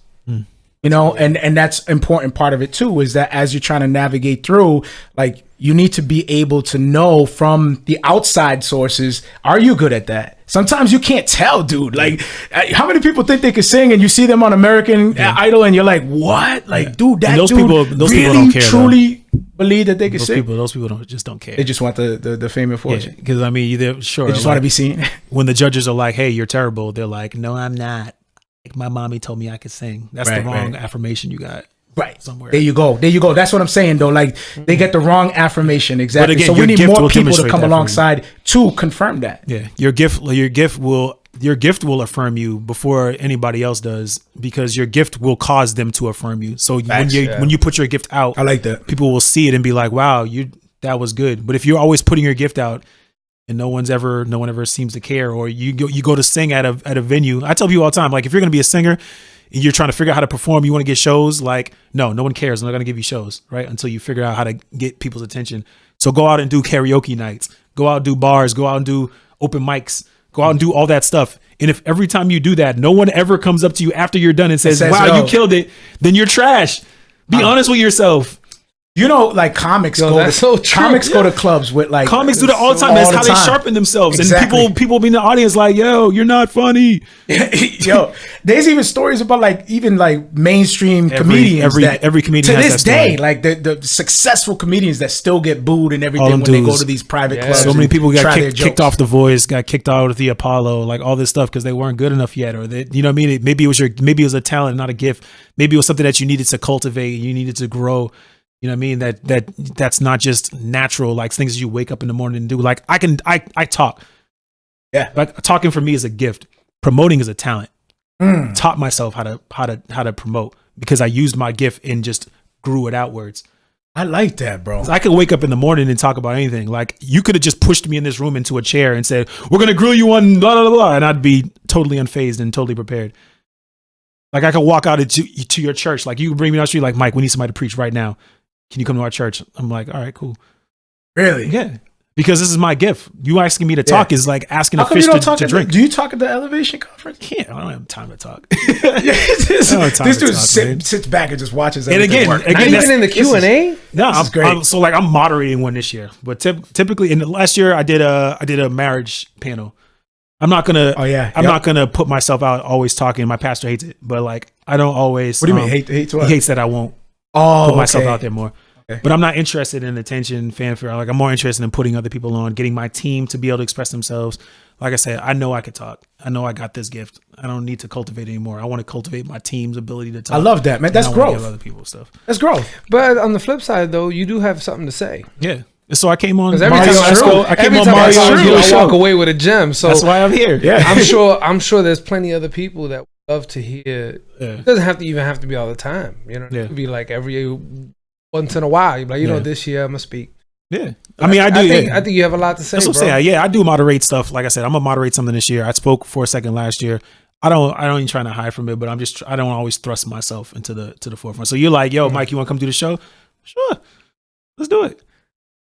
And that's important part of it too, is that as you're trying to navigate through, like you need to be able to know from the outside sources, are you good at that? Sometimes you can't tell, dude. Like how many people think they can sing and you see them on American Idol and you're like, what? Like, dude, that those dude people really don't care, truly believe that they can sing? Those people don't care. They just want the fame and fortune. Because I mean, they just want to be seen. When the judges are like, hey, you're terrible, they're like, no, I'm not. My mommy told me I could sing. That's the wrong affirmation you got. Right. Somewhere. There you go. That's what I'm saying though. Like they get the wrong affirmation. Exactly. Again, so we need more people to come alongside to confirm that. Yeah. Your gift will affirm you before anybody else does, because your gift will cause them to affirm you. So when you put your gift out, I like that. People will see it and be like, wow, that was good. But if you're always putting your gift out and no one ever seems to care, or you go to sing at a venue. I tell people all the time, like if you're going to be a singer and you're trying to figure out how to perform, you want to get shows, like no one cares. I'm not going to give you shows, right? Until you figure out how to get people's attention. So go out and do karaoke nights, go out and do bars, go out and do open mics, go out and do all that stuff. And if every time you do that, no one ever comes up to you after you're done and says wow, you killed it, then you're trash. Be honest with yourself. Like comics go to clubs with like comics do that all the time. That's how they sharpen themselves. Exactly. And people be in the audience like, yo, you're not funny. Yo, there's even stories about like mainstream comedians. Every comedian to has this that day, like the successful comedians that still get booed and everything when they go to these private clubs. So many people got kicked off The Voice, got kicked out of the Apollo, like all this stuff because they weren't good enough yet, or you know what I mean? Maybe it was a talent, not a gift. Maybe it was something that you needed to cultivate, you needed to grow. You know what I mean? That's not just natural, like things you wake up in the morning and do. Like I talk. Yeah. Like talking for me is a gift. Promoting is a talent. Taught myself how to promote because I used my gift and just grew it outwards. I like that, bro. I could wake up in the morning and talk about anything. Like you could have just pushed me in this room into a chair and said, we're going to grill you on blah, blah, blah. And I'd be totally unfazed and totally prepared. Like I could walk out to your church. Like you bring me down the street like, Mike, we need somebody to preach right now. Can you come to our church? I'm like, all right, cool. Really? Yeah. Because this is my gift. You asking me to talk is like asking a fish to drink. Do you talk at the Elevation Conference? I don't have time to talk. This dude sits back and just watches everything work. Not even in the Q&A? No, I'm great. So like I'm moderating one this year. But typically in the last year I did a marriage panel. I'm not gonna. Oh yeah. I'm not gonna put myself out always talking. My pastor hates it, but like I don't always. What do you mean? Hates what? He hates that I won't. Put myself out there more. Okay. But I'm not interested in attention, fanfare. Like I'm more interested in putting other people on, getting my team to be able to express themselves. Like I said, I know I could talk. I know I got this gift. I don't need to cultivate anymore. I want to cultivate my team's ability to talk. I love that, man. That's growth. Give other people stuff. That's growth. But on the flip side, though, you do have something to say. Yeah. So I came on Marrio Esco. I walk away with a gem. So that's why I'm here. Yeah. I'm sure there's plenty of other people that love to hear. Yeah. It doesn't have to be all the time. You know, it could be like every once in a while. You're like, you know, this year I'm gonna speak. Yeah, I mean, I do. I think you have a lot to say. That's what I'm saying. Yeah, I do moderate stuff. Like I said, I'm gonna moderate something this year. I spoke for a second last year. I don't even trying to hide from it, but I don't always thrust myself into the forefront. So you're like, yo, Mike, you want to come do the show? Sure, let's do it.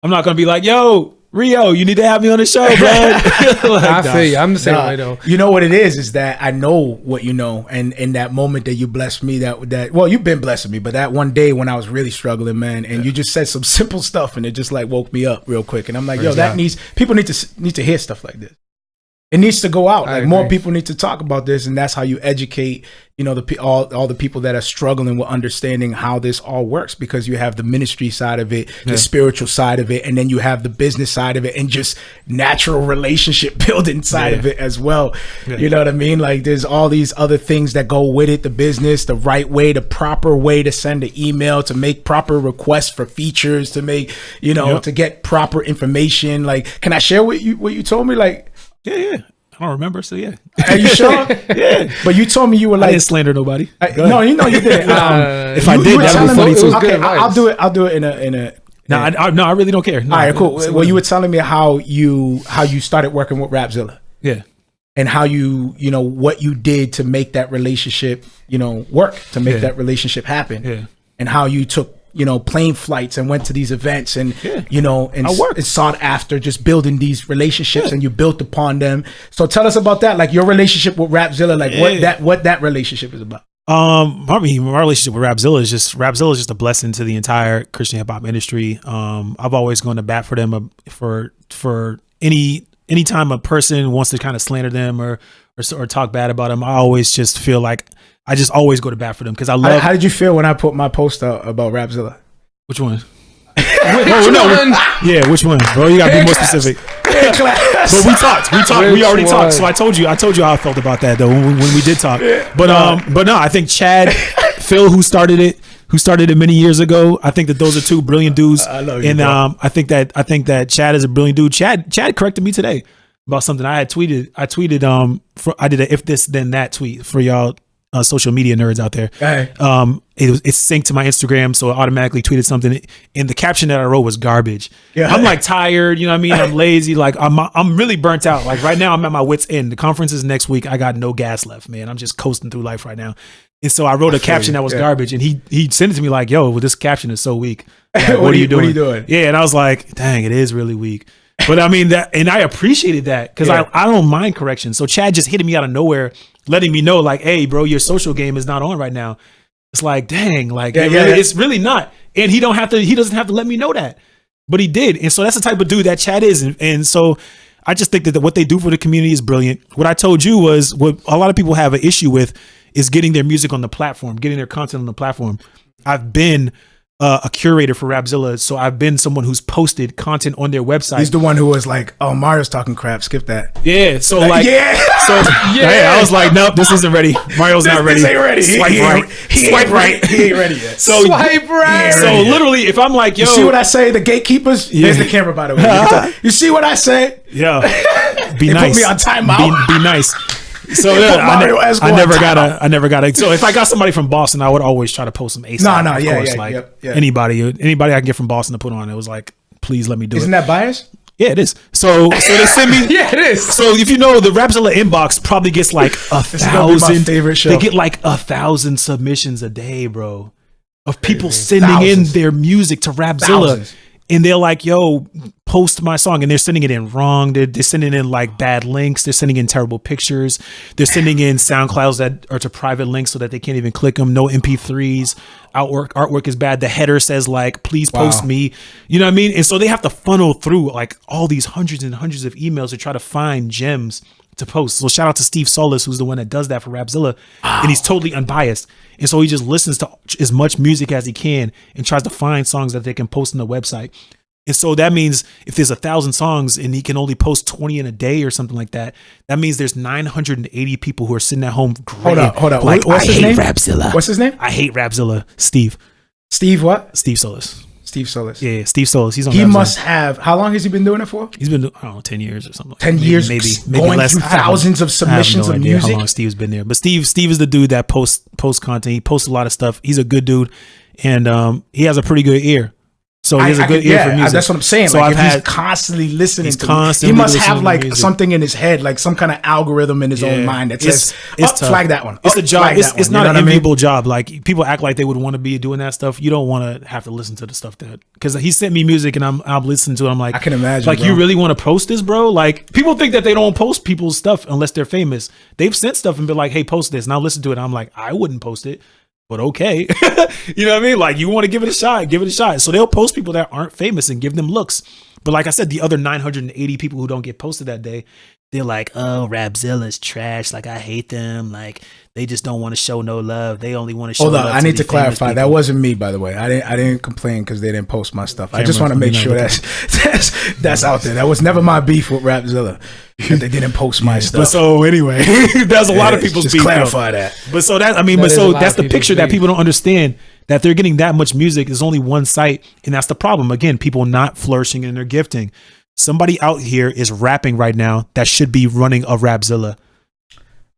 I'm not gonna be like, yo, Rio, you need to have me on the show, bro. I feel you. I'm the same way though. You know what it is that I know what you know, and in that moment that you blessed me, that well, you've been blessing me, but that one day when I was really struggling, man, and you just said some simple stuff, and it just like woke me up real quick, and I'm like, yo, that people need to hear stuff like this. It needs to go out. I Like more agree. people need to talk about this, and that's how you educate, all the people that are struggling with understanding how this all works. Because you have the ministry side of it, the spiritual side of it, and then you have the business side of it, and just natural relationship building side of it as well. Yeah. You know what I mean? Like there's all these other things that go with it: the business, the right way, the proper way to send an email, to make proper requests for features, to make to get proper information. Like, can I share what you told me? Like. Yeah. I don't remember, so yeah. Are you sure? Yeah. But you told me you were like... I didn't slander nobody. No, you didn't. If I did, that would be funny too. Okay, I'll do it in a... No, I really don't care. No, all right, cool. Well, you were telling me how you started working with Rapzilla. Yeah. And how what you did to make that relationship, work, to make that relationship happen. Yeah. And how you took plane flights and went to these events and and sought after just building these relationships, and you built upon them. So tell us about that, like your relationship with Rapzilla, like what that relationship is about. I mean, my relationship with Rapzilla is just a blessing to the entire Christian hip hop industry. I've always gone to bat for them for any time a person wants to kind of slander them or talk bad about them. I always just feel like I just always go to bat for them because I love. How did you feel when I put my post out about Rapzilla? Which one? Yeah, which one? Bro, you gotta be more specific. But we talked. We already talked. So I told you how I felt about that though when we did talk. But no, I think Phil, who started it many years ago. I think that those are two brilliant dudes. I love you, and bro. I think that Chad is a brilliant dude. Chad corrected me today about something I had tweeted. I did a if this then that tweet for y'all. Social media nerds out there. It's synced to my Instagram, so it automatically tweeted something, and the caption that I wrote was garbage. I'm like tired, you know what I mean? I'm lazy, like I'm really burnt out. Like right now I'm at my wit's end. The conference is next week. I got no gas left, man. I'm just coasting through life right now. And so I wrote a caption that was garbage, and he sent it to me like, yo, well, this caption is so weak. Like, what are you doing? What are you doing? Yeah, and I was like, dang, it is really weak. But I mean that, and I appreciated that because I don't mind correction. So Chad just hitting me out of nowhere, letting me know like, hey, bro, your social game is not on right now. It's like, dang, like it's really not. And he doesn't have to let me know that, but he did. And so that's the type of dude that Chad is. And so I just think that what they do for the community is brilliant. What I told you was what a lot of people have an issue with is getting their music on the platform, getting their content on the platform. I've been a curator for Rapzilla, so I've been someone who's posted content on their website. He's the one who was like, "Oh, Mario's talking crap. Skip that." Yeah. So like, I was like, "Nope, this isn't ready. Mario's not ready. This ain't ready. Swipe right. He ain't ready yet. So swipe right. So literally, if I'm like, yo, you see what I say? The gatekeepers. There's the camera, by the way. You see what I say? Yeah. Be nice. Put me on timeout. Be nice. So Marrio Esco I never got it. So if I got somebody from Boston, I would always try to post some ASAP. Anybody I can get from Boston to put on. It was like, please let me do it. Isn't that biased? Yeah, it is. So they send me. Yeah, it is. So if you know, the Rapzilla inbox probably gets like 1,000. Favorite show. They get like 1,000 submissions a day, bro, of people sending in their music to Rapzilla. And they're like, yo, post my song. And they're sending it in wrong. They're sending in like bad links. They're sending in terrible pictures. They're sending in Soundclouds that are to private links so that they can't even click them. No MP3s. Artwork is bad. The header says like, please post me. You know what I mean? And so they have to funnel through like all these hundreds and hundreds of emails to try to find gems to post. So shout out to Steve Solis, who's the one that does that for Rapzilla. And he's totally unbiased. And so he just listens to as much music as he can and tries to find songs that they can post on the website. And so that means if there's 1,000 songs and he can only post 20 in a day or something like that, that means there's 980 people who are sitting at home. Hold up. Like, What's his name? Rapzilla. What's his name? I hate Rapzilla. Steve. Steve what? Steve Solis. Steve Solis. Yeah, Steve Solis. He's on. He Rapzilla. Must have. How long has he been doing it for? He's been, I don't know, 10 years or something. 10 years, maybe going less. Through thousands of submissions of music. How long Steve's been there? But Steve is the dude that posts content. He posts a lot of stuff. He's a good dude, and he has a pretty good ear. So he has a good ear for music. That's what I'm saying. So like he's constantly listening he must have like something in his head, like some kind of algorithm in his own mind that says, flag that one. It's a job. It's not an enviable job. Like people act like they would want to be doing that stuff. You don't want to have to listen to the stuff that, because he sent me music and I'm listening to it. I'm like, I can imagine. Like, bro, you really want to post this, bro? Like people think that they don't post people's stuff unless they're famous. They've sent stuff and been like, hey, post this. And I'll listen to it. And I'm like, I wouldn't post it. But okay. You know what I mean? Like, you want to give it a shot, give it a shot. So they'll post people that aren't famous and give them looks. But like I said, the other 980 people who don't get posted that day, they're like, oh, Rapzilla's trash. Like, I hate them. Like, they just don't want to show no love. They only want to show love. Hold on, I need to clarify. That wasn't me, by the way. I didn't complain because they didn't post my stuff. I just want to make sure that's out there. That was never my beef with Rapzilla. That they didn't post my stuff. But so anyway, that's a lot of people's beef. Just clarify that. But so that's the picture that people don't understand. That they're getting that much music. There's only one site, and that's the problem. Again, people not flourishing in their gifting. Somebody out here is rapping right now that should be running a Rapzilla.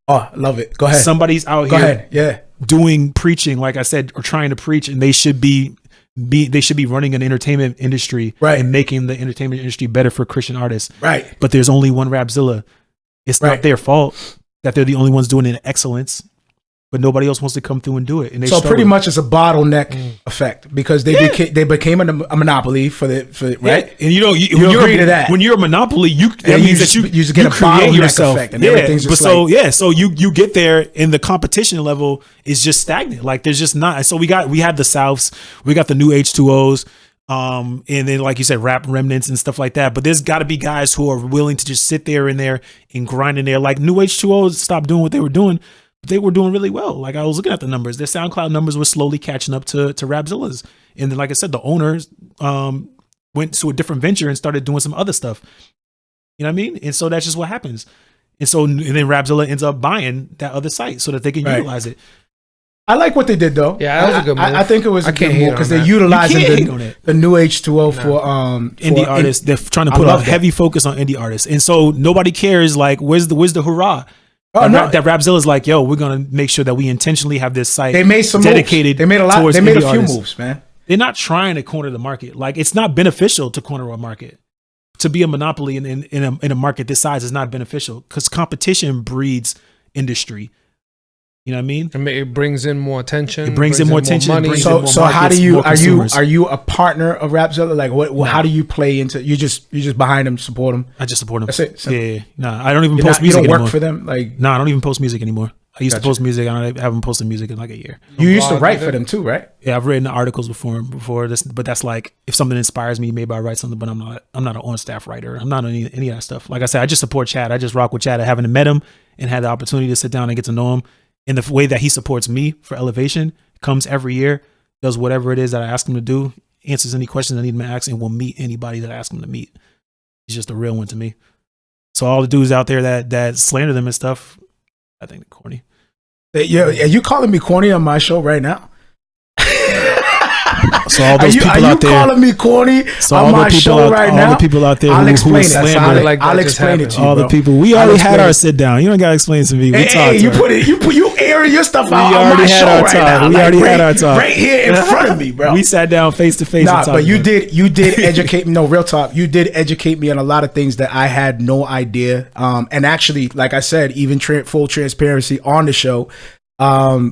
Oh, love it. Go ahead. Somebody's out here doing preaching, like I said, or trying to preach, and they should be running an entertainment industry and making the entertainment industry better for Christian artists. Right. But there's only one Rapzilla. It's not their fault that they're the only ones doing it in excellence. But nobody else wants to come through and do it. And so pretty much it's a bottleneck effect because they became a monopoly for right. Yeah. And you agree to that. When you're a monopoly, that means that you get a create yourself effect and everything's just so you get there and the competition level is just stagnant. Like there's just not. So we had the Souths, we got the new H2Os. And then, like you said, rap remnants and stuff like that. But there's got to be guys who are willing to just sit there and grind in there. Like new H2Os stopped doing what they were doing. They were doing really well. Like I was looking at the numbers. Their SoundCloud numbers were slowly catching up to Rapzilla's. And then, like I said, the owners went to a different venture and started doing some other stuff. You know what I mean? And so that's just what happens. And then Rapzilla ends up buying that other site so that they can utilize it. I like what they did though. Yeah, that was a good move. I think it was a good move because they're utilizing the new H2O for indie artists. They're trying to put a heavy focus on indie artists. And so nobody cares like where's the hurrah? That Rapzilla is like, yo, we're gonna make sure that we intentionally have this site. They made some dedicated. Moves. They made a lot. They made a few moves, man. They're not trying to corner the market. Like it's not beneficial to corner a market. To be a monopoly in a market this size is not beneficial because competition breeds industry. You know what I mean? It brings in more attention. It brings in more attention. Money. So how do you are you a partner of Rapzilla? Like how do you play into? You just behind them, support them. I just support them. That's it. Yeah. Nah, I don't even post music anymore. You don't work for them, like. No, I don't even post music anymore. I used to post music. I haven't posted music in like a year. You used to write for them too, right? Yeah, I've written articles before this, but that's like if something inspires me, maybe I write something. But I'm not an on-staff writer. I'm not on any of that stuff. Like I said, I just support Chad. I just rock with Chad. I haven't met him and had the opportunity to sit down and get to know him. And the way that he supports me for Elevation comes every year, does whatever it is that I ask him to do, answers any questions I need him to ask, and will meet anybody that I ask him to meet. He's just a real one to me. So all the dudes out there that slander them and stuff, I think they're corny. Yeah, are you calling me corny on my show right now? So all those people out there, calling me corny on my show right now? All the people out there I'll explain it. I'll explain it to you. All the people. We already had our sit down. You don't gotta explain to me. We talked. You airing your stuff out on my show right now. We already had our talk right here in front of me, bro. We sat down face to face. Nah, but you did educate me. No, real talk. You did educate me on a lot of things that I had no idea. And actually, like I said, even full transparency on the show.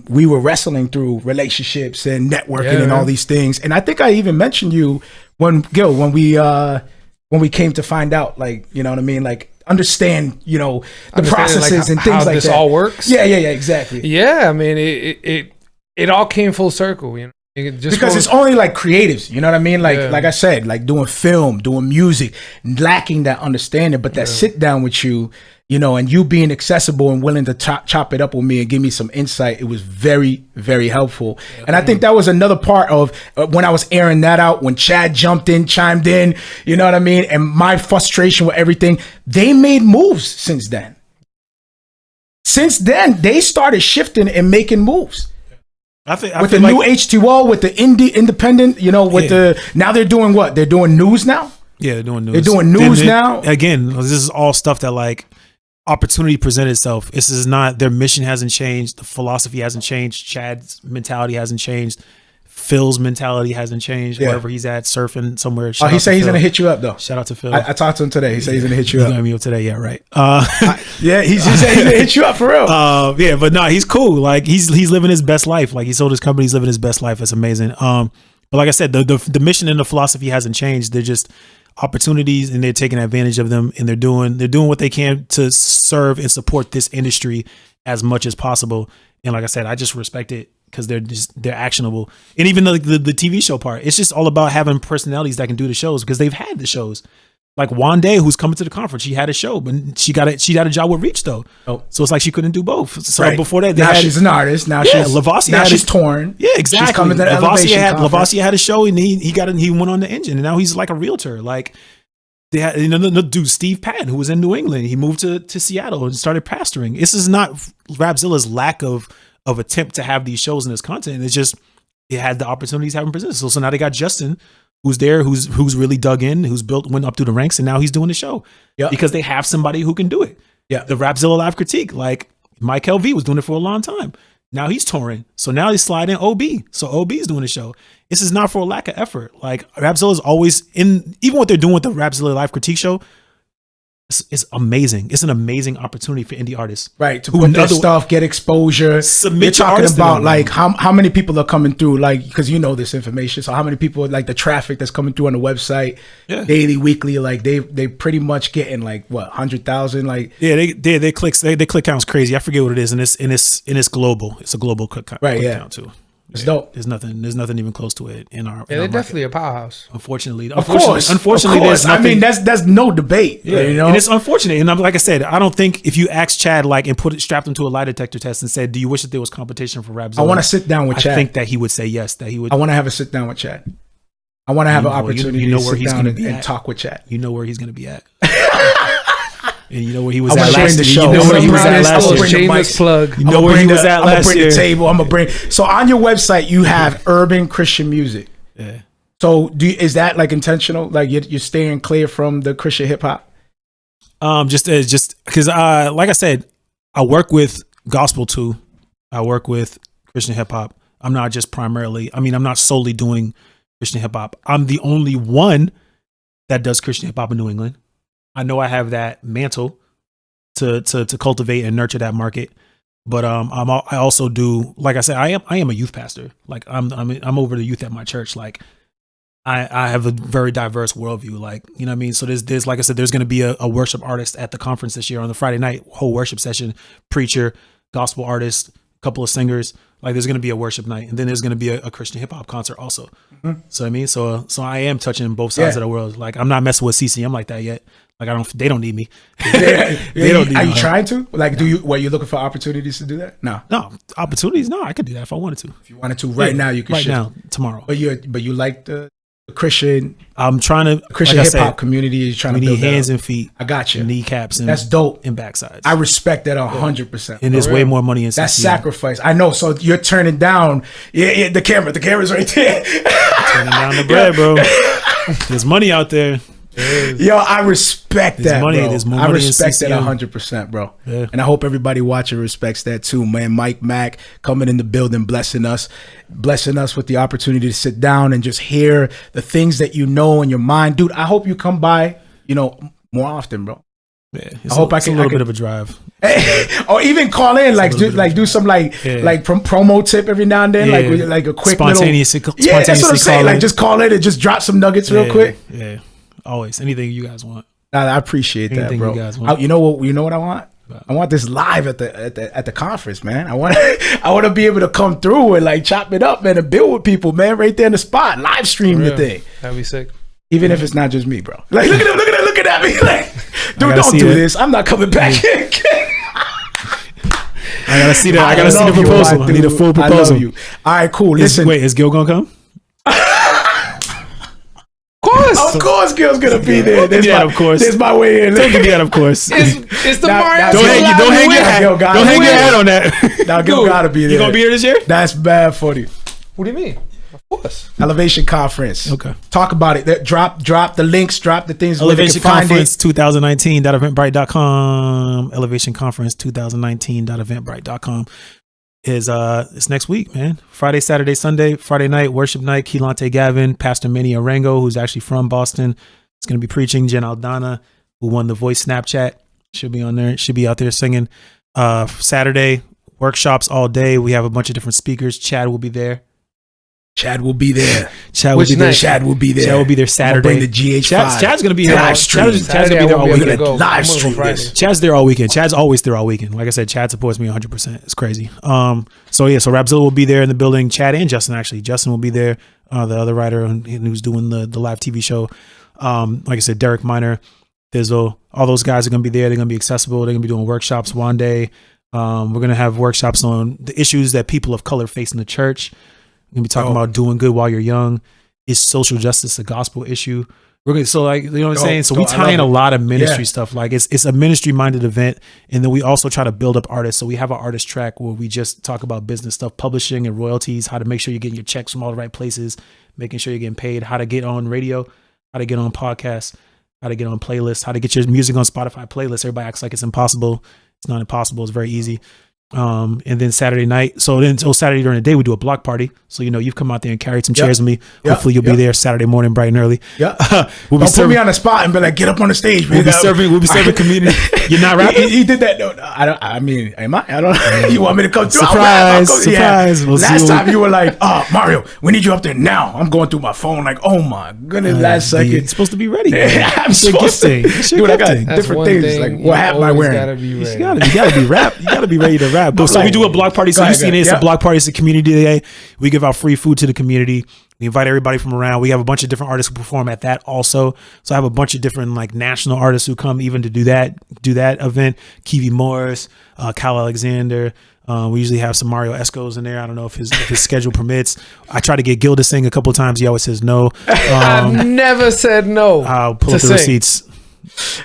We were wrestling through relationships and networking and all these things. And I think I even mentioned you when we came to find out, like, you know what I mean? Like understand, the processes and things like that. How this all works. Yeah, exactly. Yeah. I mean, it all came full circle, because it's only like creatives, you know what I mean? Like I said, like doing film, doing music, lacking that understanding, but that sit down with you, and you being accessible and willing to chop it up with me and give me some insight, it was very, very helpful. Yeah. And I think that was another part of when I was airing that out, when Chad chimed in, you know what I mean? And my frustration with everything, they made moves since then. Since then, they started shifting and making moves. With the new H2O, with the independent, now they're doing what? They're doing news now? Yeah, they're doing news. They're doing news now? Again, this is all stuff that like opportunity presented itself. This is not, their mission hasn't changed. The philosophy hasn't changed. Chad's mentality hasn't changed. Phil's mentality hasn't changed. Wherever he's at, surfing somewhere. He said he's going to hit you up though. Shout out to Phil. I talked to him today. He said he's going to hit you up. He's going to meet up today. Yeah, right. He said he's going to hit you up for real. But no, he's cool. Like he's living his best life. Like he sold his company. He's living his best life. That's amazing. But like I said, the mission and the philosophy hasn't changed. They're just opportunities and they're taking advantage of them, and they're doing what they can to serve and support this industry as much as possible. And like I said, I just respect it because they're actionable. And even the TV show part, it's just all about having personalities that can do the shows because they've had the shows. Like Wande, who's coming to the conference, she had a show, but she got a job with Reach though. Oh. So it's like she couldn't do both. So before that, now she's an artist. Now she's torn. Yeah, exactly. She's coming to the Lavoisier had a show, and he went on the Engine, and now he's like a realtor. Like they had the dude Steve Patton, who was in New England. He moved to Seattle and started pastoring. This is not Rapzilla's lack of attempt to have these shows and this content. It's just it had the opportunities haven't presented. So now they got Justin, who's there, who's really dug in, went up through the ranks, and now he's doing the show. Yeah. Because they have somebody who can do it. Yeah. The Rapzilla Live Critique, like Mike LV was doing it for a long time. Now he's touring. So now he's sliding OB. So OB's doing the show. This is not for a lack of effort. Like Rapzilla's always even what they're doing with the Rapzilla Live Critique show, it's amazing. It's an amazing opportunity for indie artists, right? To put their stuff, get exposure. Submit. You're talking about like how many people are coming through, like because you know this information. So how many people, like the traffic that's coming through on the website, daily, weekly, like they pretty much getting like what 100,000, like they click count's crazy. I forget what it is, and it's global. It's a global click count too. It's dope. There's nothing even close to it in our. Yeah, they're definitely a powerhouse. Unfortunately, of course. There's nothing, I mean, that's no debate. Yeah, you know, and it's unfortunate. And like I said, I don't think if you asked Chad and strapped him to a lie detector test and said, "Do you wish that there was competition for Rapzilla?" I want to sit down with Chad. I think that he would say yes. That he would. I want to have a sit down with Chad. I want to have an opportunity to sit down and talk with Chad. You know where he's going to be at. And you know where he was at last year. You know where he was at last year. Shameless plug. You know where he was at last year. I'm gonna bring the table. I'm gonna bring. So on your website, you have urban Christian music. Yeah. So is that like intentional? Like you're staying clear from the Christian hip hop? Just because, like I said, I work with gospel too. I work with Christian hip hop. I'm not just primarily. I mean, I'm not solely doing Christian hip hop. I'm the only one that does Christian hip hop in New England. I know I have that mantle to cultivate and nurture that market, but I also do, like I said, I am a youth pastor. Like I'm over the youth at my church. Like I have a very diverse worldview. Like, you know what I mean? So there's like I said, there's going to be a worship artist at the conference this year on the Friday night, whole worship session, preacher, gospel artist, a couple of singers. Like there's going to be a worship night, and then there's going to be a Christian hip hop concert also. Mm-hmm. So I mean, so I am touching both sides of the world. Like I'm not messing with CCM like that yet. Like they don't need me. They don't need me. Are you trying to? Like, were you looking for opportunities to do that? No opportunities. No, I could do that if I wanted to. If you wanted to, right now you can. Right now, tomorrow. But you like the Christian. I'm trying to Christian hip hop community. You're trying to build hands and feet. I got you. Kneecaps and that's dope. And backsides. I respect that 100%. And there's way more money in that sacrifice. I know. So you're turning down. Yeah, the camera's right there. Turning down the bread, bro. There's money out there. Yo, I respect that, bro. There's more money. I respect that 100%, bro. Yeah. And I hope everybody watching respects that too, man. Mike Mack coming in the building, blessing us with the opportunity to sit down and just hear the things that you know in your mind, dude. I hope you come by, more often, bro. Yeah, I hope I can. A little bit of a drive, or even call in, do some promo tip every now and then, like a quick spontaneous. Yeah, that's what I'm saying. Like just call in and just drop some nuggets real quick. Yeah. Always, anything you guys want. I appreciate that, bro. You guys want. You know what I want? I want this live at the conference, man. I want to be able to come through and like chop it up, man, and build with people, man, right there in the spot, live stream the thing. That'd be sick. Even if it's not just me, bro. Like look at me, like, dude, don't do this. I'm not coming back. I gotta see that. I gotta see the proposal. I need a full proposal. I love you. All right, cool. Listen, is Gil gonna come? Of course, Gil's gonna be there. Of course. There's my way in. Don't give me that, of course. It's the Marrio. Don't hang your hat on that. Now Gil gotta be there. You gonna be here this year? That's bad funny. What do you mean? Of course. Elevation Conference. Okay. Talk about it. Drop the links. Drop the things. Elevation Conference 2019.eventbrite.com. Elevation Conference 2019.eventbrite.com. It's next week, man. Friday, Saturday, Sunday, Friday night, worship night. Keelante Gavin, Pastor Manny Arango, who's actually from Boston, is going to be preaching. Jen Aldana, who won the Voice Snapchat, should be on there. Should be out there singing. Saturday, workshops all day. We have a bunch of different speakers. Chad will be there. Chad will be there. Chad will be there. Chad will be there. Chad will be there Saturday. Bring the GH5. Chad's going to be here. Chad's going to be there all weekend. Live stream this. Chad's there all weekend. Chad's always there all weekend. Like I said, Chad supports me 100%. It's crazy. So Rapzilla will be there in the building. Chad and Justin, actually. Justin will be there. The other writer who's doing the live TV show. Like I said, Derek Minor, Thizzle, all those guys are going to be there. They're going to be accessible. They're going to be doing workshops one day. We're going to have workshops on the issues that people of color face in the church. We're going to be talking about doing good while you're young. Is social justice a gospel issue? We're going to, so like, you know what I'm saying? So we tie in a lot of ministry stuff. Like it's a ministry minded event. And then we also try to build up artists. So we have an artist track where we just talk about business stuff, publishing and royalties, how to make sure you're getting your checks from all the right places, making sure you're getting paid, how to get on radio, how to get on podcasts, how to get on playlists, how to get your music on Spotify playlists. Everybody acts like it's impossible. It's not impossible. It's very easy. And then Saturday night. So Saturday during the day, we do a block party. So, you've come out there and carried some chairs with me. Hopefully you'll be there Saturday morning, bright and early. We'll be Don't put me on the spot and be like, get up on the stage. We'll be serving community. You're not rapping? He did that. No, I mean, am I? I don't know. You want me to come through? Surprise. Yeah. We'll last time you were like, Mario, we need you up there now. I'm going through my phone like, oh my goodness, last second. You're supposed to be ready. I'm supposed to. Dude, I got different things. Like, what hat am I wearing? You gotta be rap. You gotta be ready to rap. So we do a block party. So you've seen it. It's a block party. It's a community day. We give out free food to the community. We invite everybody from around. We have a bunch of different artists who perform at that also. So I have a bunch of different like national artists who come even to do that event. Kiwi Morris, Kyle Alexander. We usually have some Marrio Escos in there. I don't know if his schedule permits. I try to get Gil to sing a couple of times. He always says no. I've never said no. I'll pull up the receipts.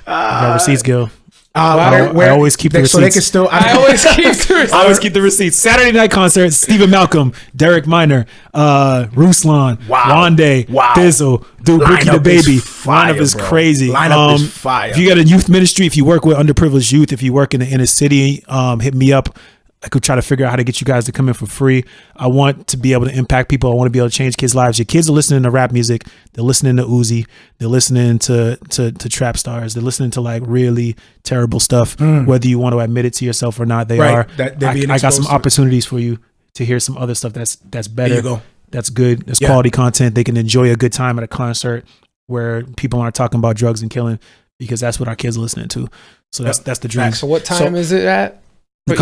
Receipts, Gil. I always keep the receipts. So they can still. I always keep the receipts. I always keep the receipts. Saturday night concert: Stephen Malcolm, Derek Minor, Ruslan, Wande, Thizzle, dude, Ricky the Baby. Lineup is crazy. Lineup is fire. If you got a youth ministry, if you work with underprivileged youth, if you work in the inner city, hit me up. I could try to figure out how to get you guys to come in for free. I want to be able to impact people. I want to be able to change kids' lives. Your kids are listening to rap music. They're listening to Uzi. They're listening to trap stars. They're listening to like really terrible stuff. Whether you want to admit it to yourself or not, they are. I got some opportunities for you to hear some other stuff that's better. There you go. That's good. That's quality content. They can enjoy a good time at a concert where people aren't talking about drugs and killing, because that's what our kids are listening to. So that's the dream. So what time is it at? The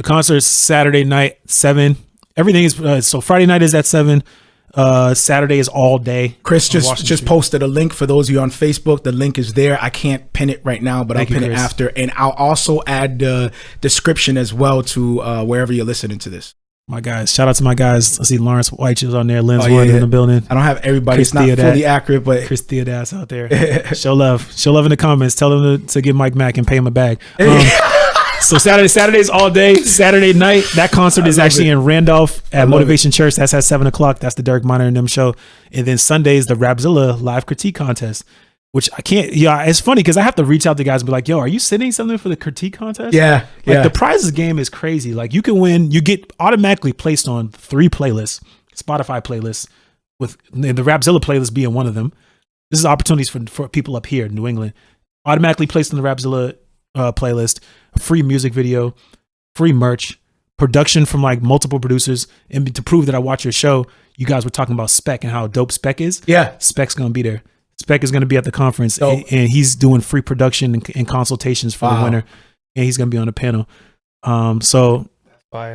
concert is Saturday night 7. Everything is so Friday night is at 7. Saturday is all day. Chris just posted a link for those of you on Facebook. The link is there. I can't pin it right now, but I'll pin it after, and I'll also add the description as well to wherever you're listening to this. My guys, shout out to my guys. I see Lawrence White is on there. Lynn's in the building. I don't have everybody. It's not fully accurate, but Chris Theodas out there. Show love in the comments. Tell them to give Mike Mack and pay him a bag. So Saturday's all day. Saturday night, that concert is actually in Randolph at Motivation Church. That's at 7:00. That's the Derek Minor and them show. And then Sunday's the Rapzilla live critique contest, which I can't. Yeah, it's funny because I have to reach out to guys and be like, "Yo, are you sending something for the critique contest?" Yeah, like the prizes game is crazy. Like you can win. You get automatically placed on 3 playlists, Spotify playlists, with the Rapzilla playlist being one of them. This is opportunities for people up here in New England. Automatically placed on the Rapzilla playlist. Free music video, free merch, production from like multiple producers. And to prove that I watch your show, you guys were talking about Spec and how dope Spec is. Yeah. Spec's going to be there. Spec is going to be at the conference, and he's doing free production and consultations for the winner. And he's going to be on the panel. So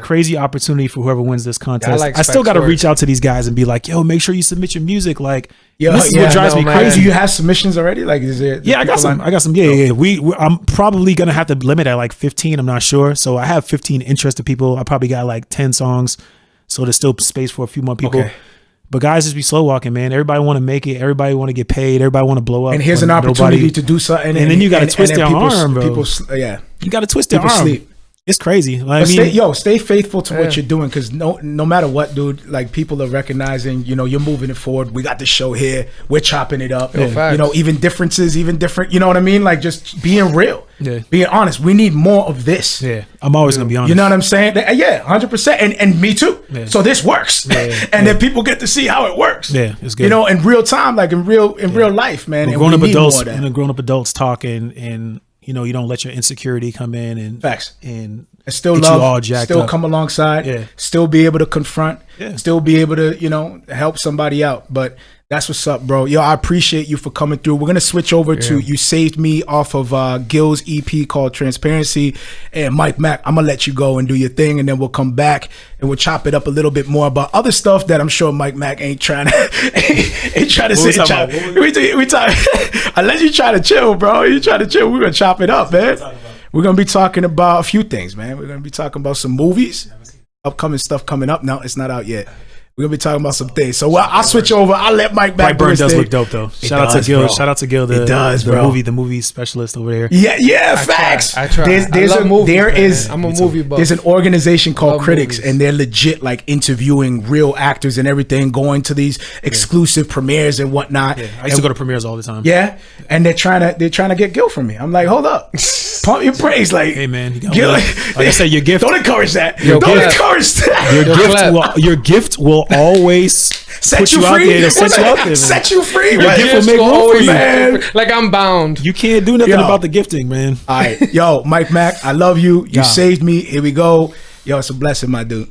crazy opportunity for whoever wins this contest. I still got to reach out to these guys and be like, yo, make sure you submit your music. Like, this is what drives me crazy. Do you have submissions already? Like, is it? Yeah, I got some. Yeah. I'm probably gonna have to limit at like 15. I'm not sure. So I have 15 interested people. I probably got like 10 songs. So there's still space for a few more people. Okay. But guys, just be slow walking, man. Everybody want to make it. Everybody want to get paid. Everybody want to blow up. And here's an opportunity to do something. And then you got to twist their arm, bro. You got to twist their arm. Sleep. It's crazy. Like, stay faithful to what you're doing, because no matter what, dude, like people are recognizing, you're moving it forward. We got this show here. We're chopping it up. Even differences, even different. You know what I mean? Like just being real, being honest. We need more of this. Yeah, I'm always gonna be honest. You know what I'm saying? Yeah, 100%. And me too. Yeah. So this works, and then people get to see how it works. Yeah, it's good. In real time, like in real life, man. When grown up adults talk and you know, you don't let your insecurity come in and Facts. and Still get you all love, jacked still up. come alongside, Yeah. still be able to confront, Yeah. still be able to, you know, help somebody out. But that's what's up, bro. Yo, I appreciate you for coming through. We're going to switch over to You Saved Me off of Gil's EP called Transparency. And Mike Mack, I'm going to let you go and do your thing, and then we'll come back and we'll chop it up a little bit more about other stuff that I'm sure Mike Mack ain't trying to ain't trying to sit and chop. We talk. Unless you try to chill, bro. You try to chill, we're going to chop it up, man. We're going to be talking about a few things, man. We're going to be talking about some movies, upcoming stuff coming up. No, it's not out yet. We're going to be talking about some things. So I'll switch over. I'll let Mike back. Brightburn does look dope, though. Shout out to Gil. Shout out to Gil, the movie specialist over there. Yeah, facts. I try. I'm a movie buff. There's an organization called Critics, and they're legit like interviewing real actors and everything, going to these exclusive premieres and whatnot. Yeah, I used to go to premieres all the time. Yeah, and they're trying to get Gil from me. I'm like, hold up, pump your praise, like, hey man, Gil, like I said, your gift. Don't encourage that. Don't encourage that. Your gift will always set you out free. there. It'll set you out there, man. Set you free. Your gift will make room for you, man. Like I'm bound. You can't do nothing about the gifting, man. All right, yo, Mike Mack, I love you. You saved me. Here we go. Yo, it's a blessing, my dude.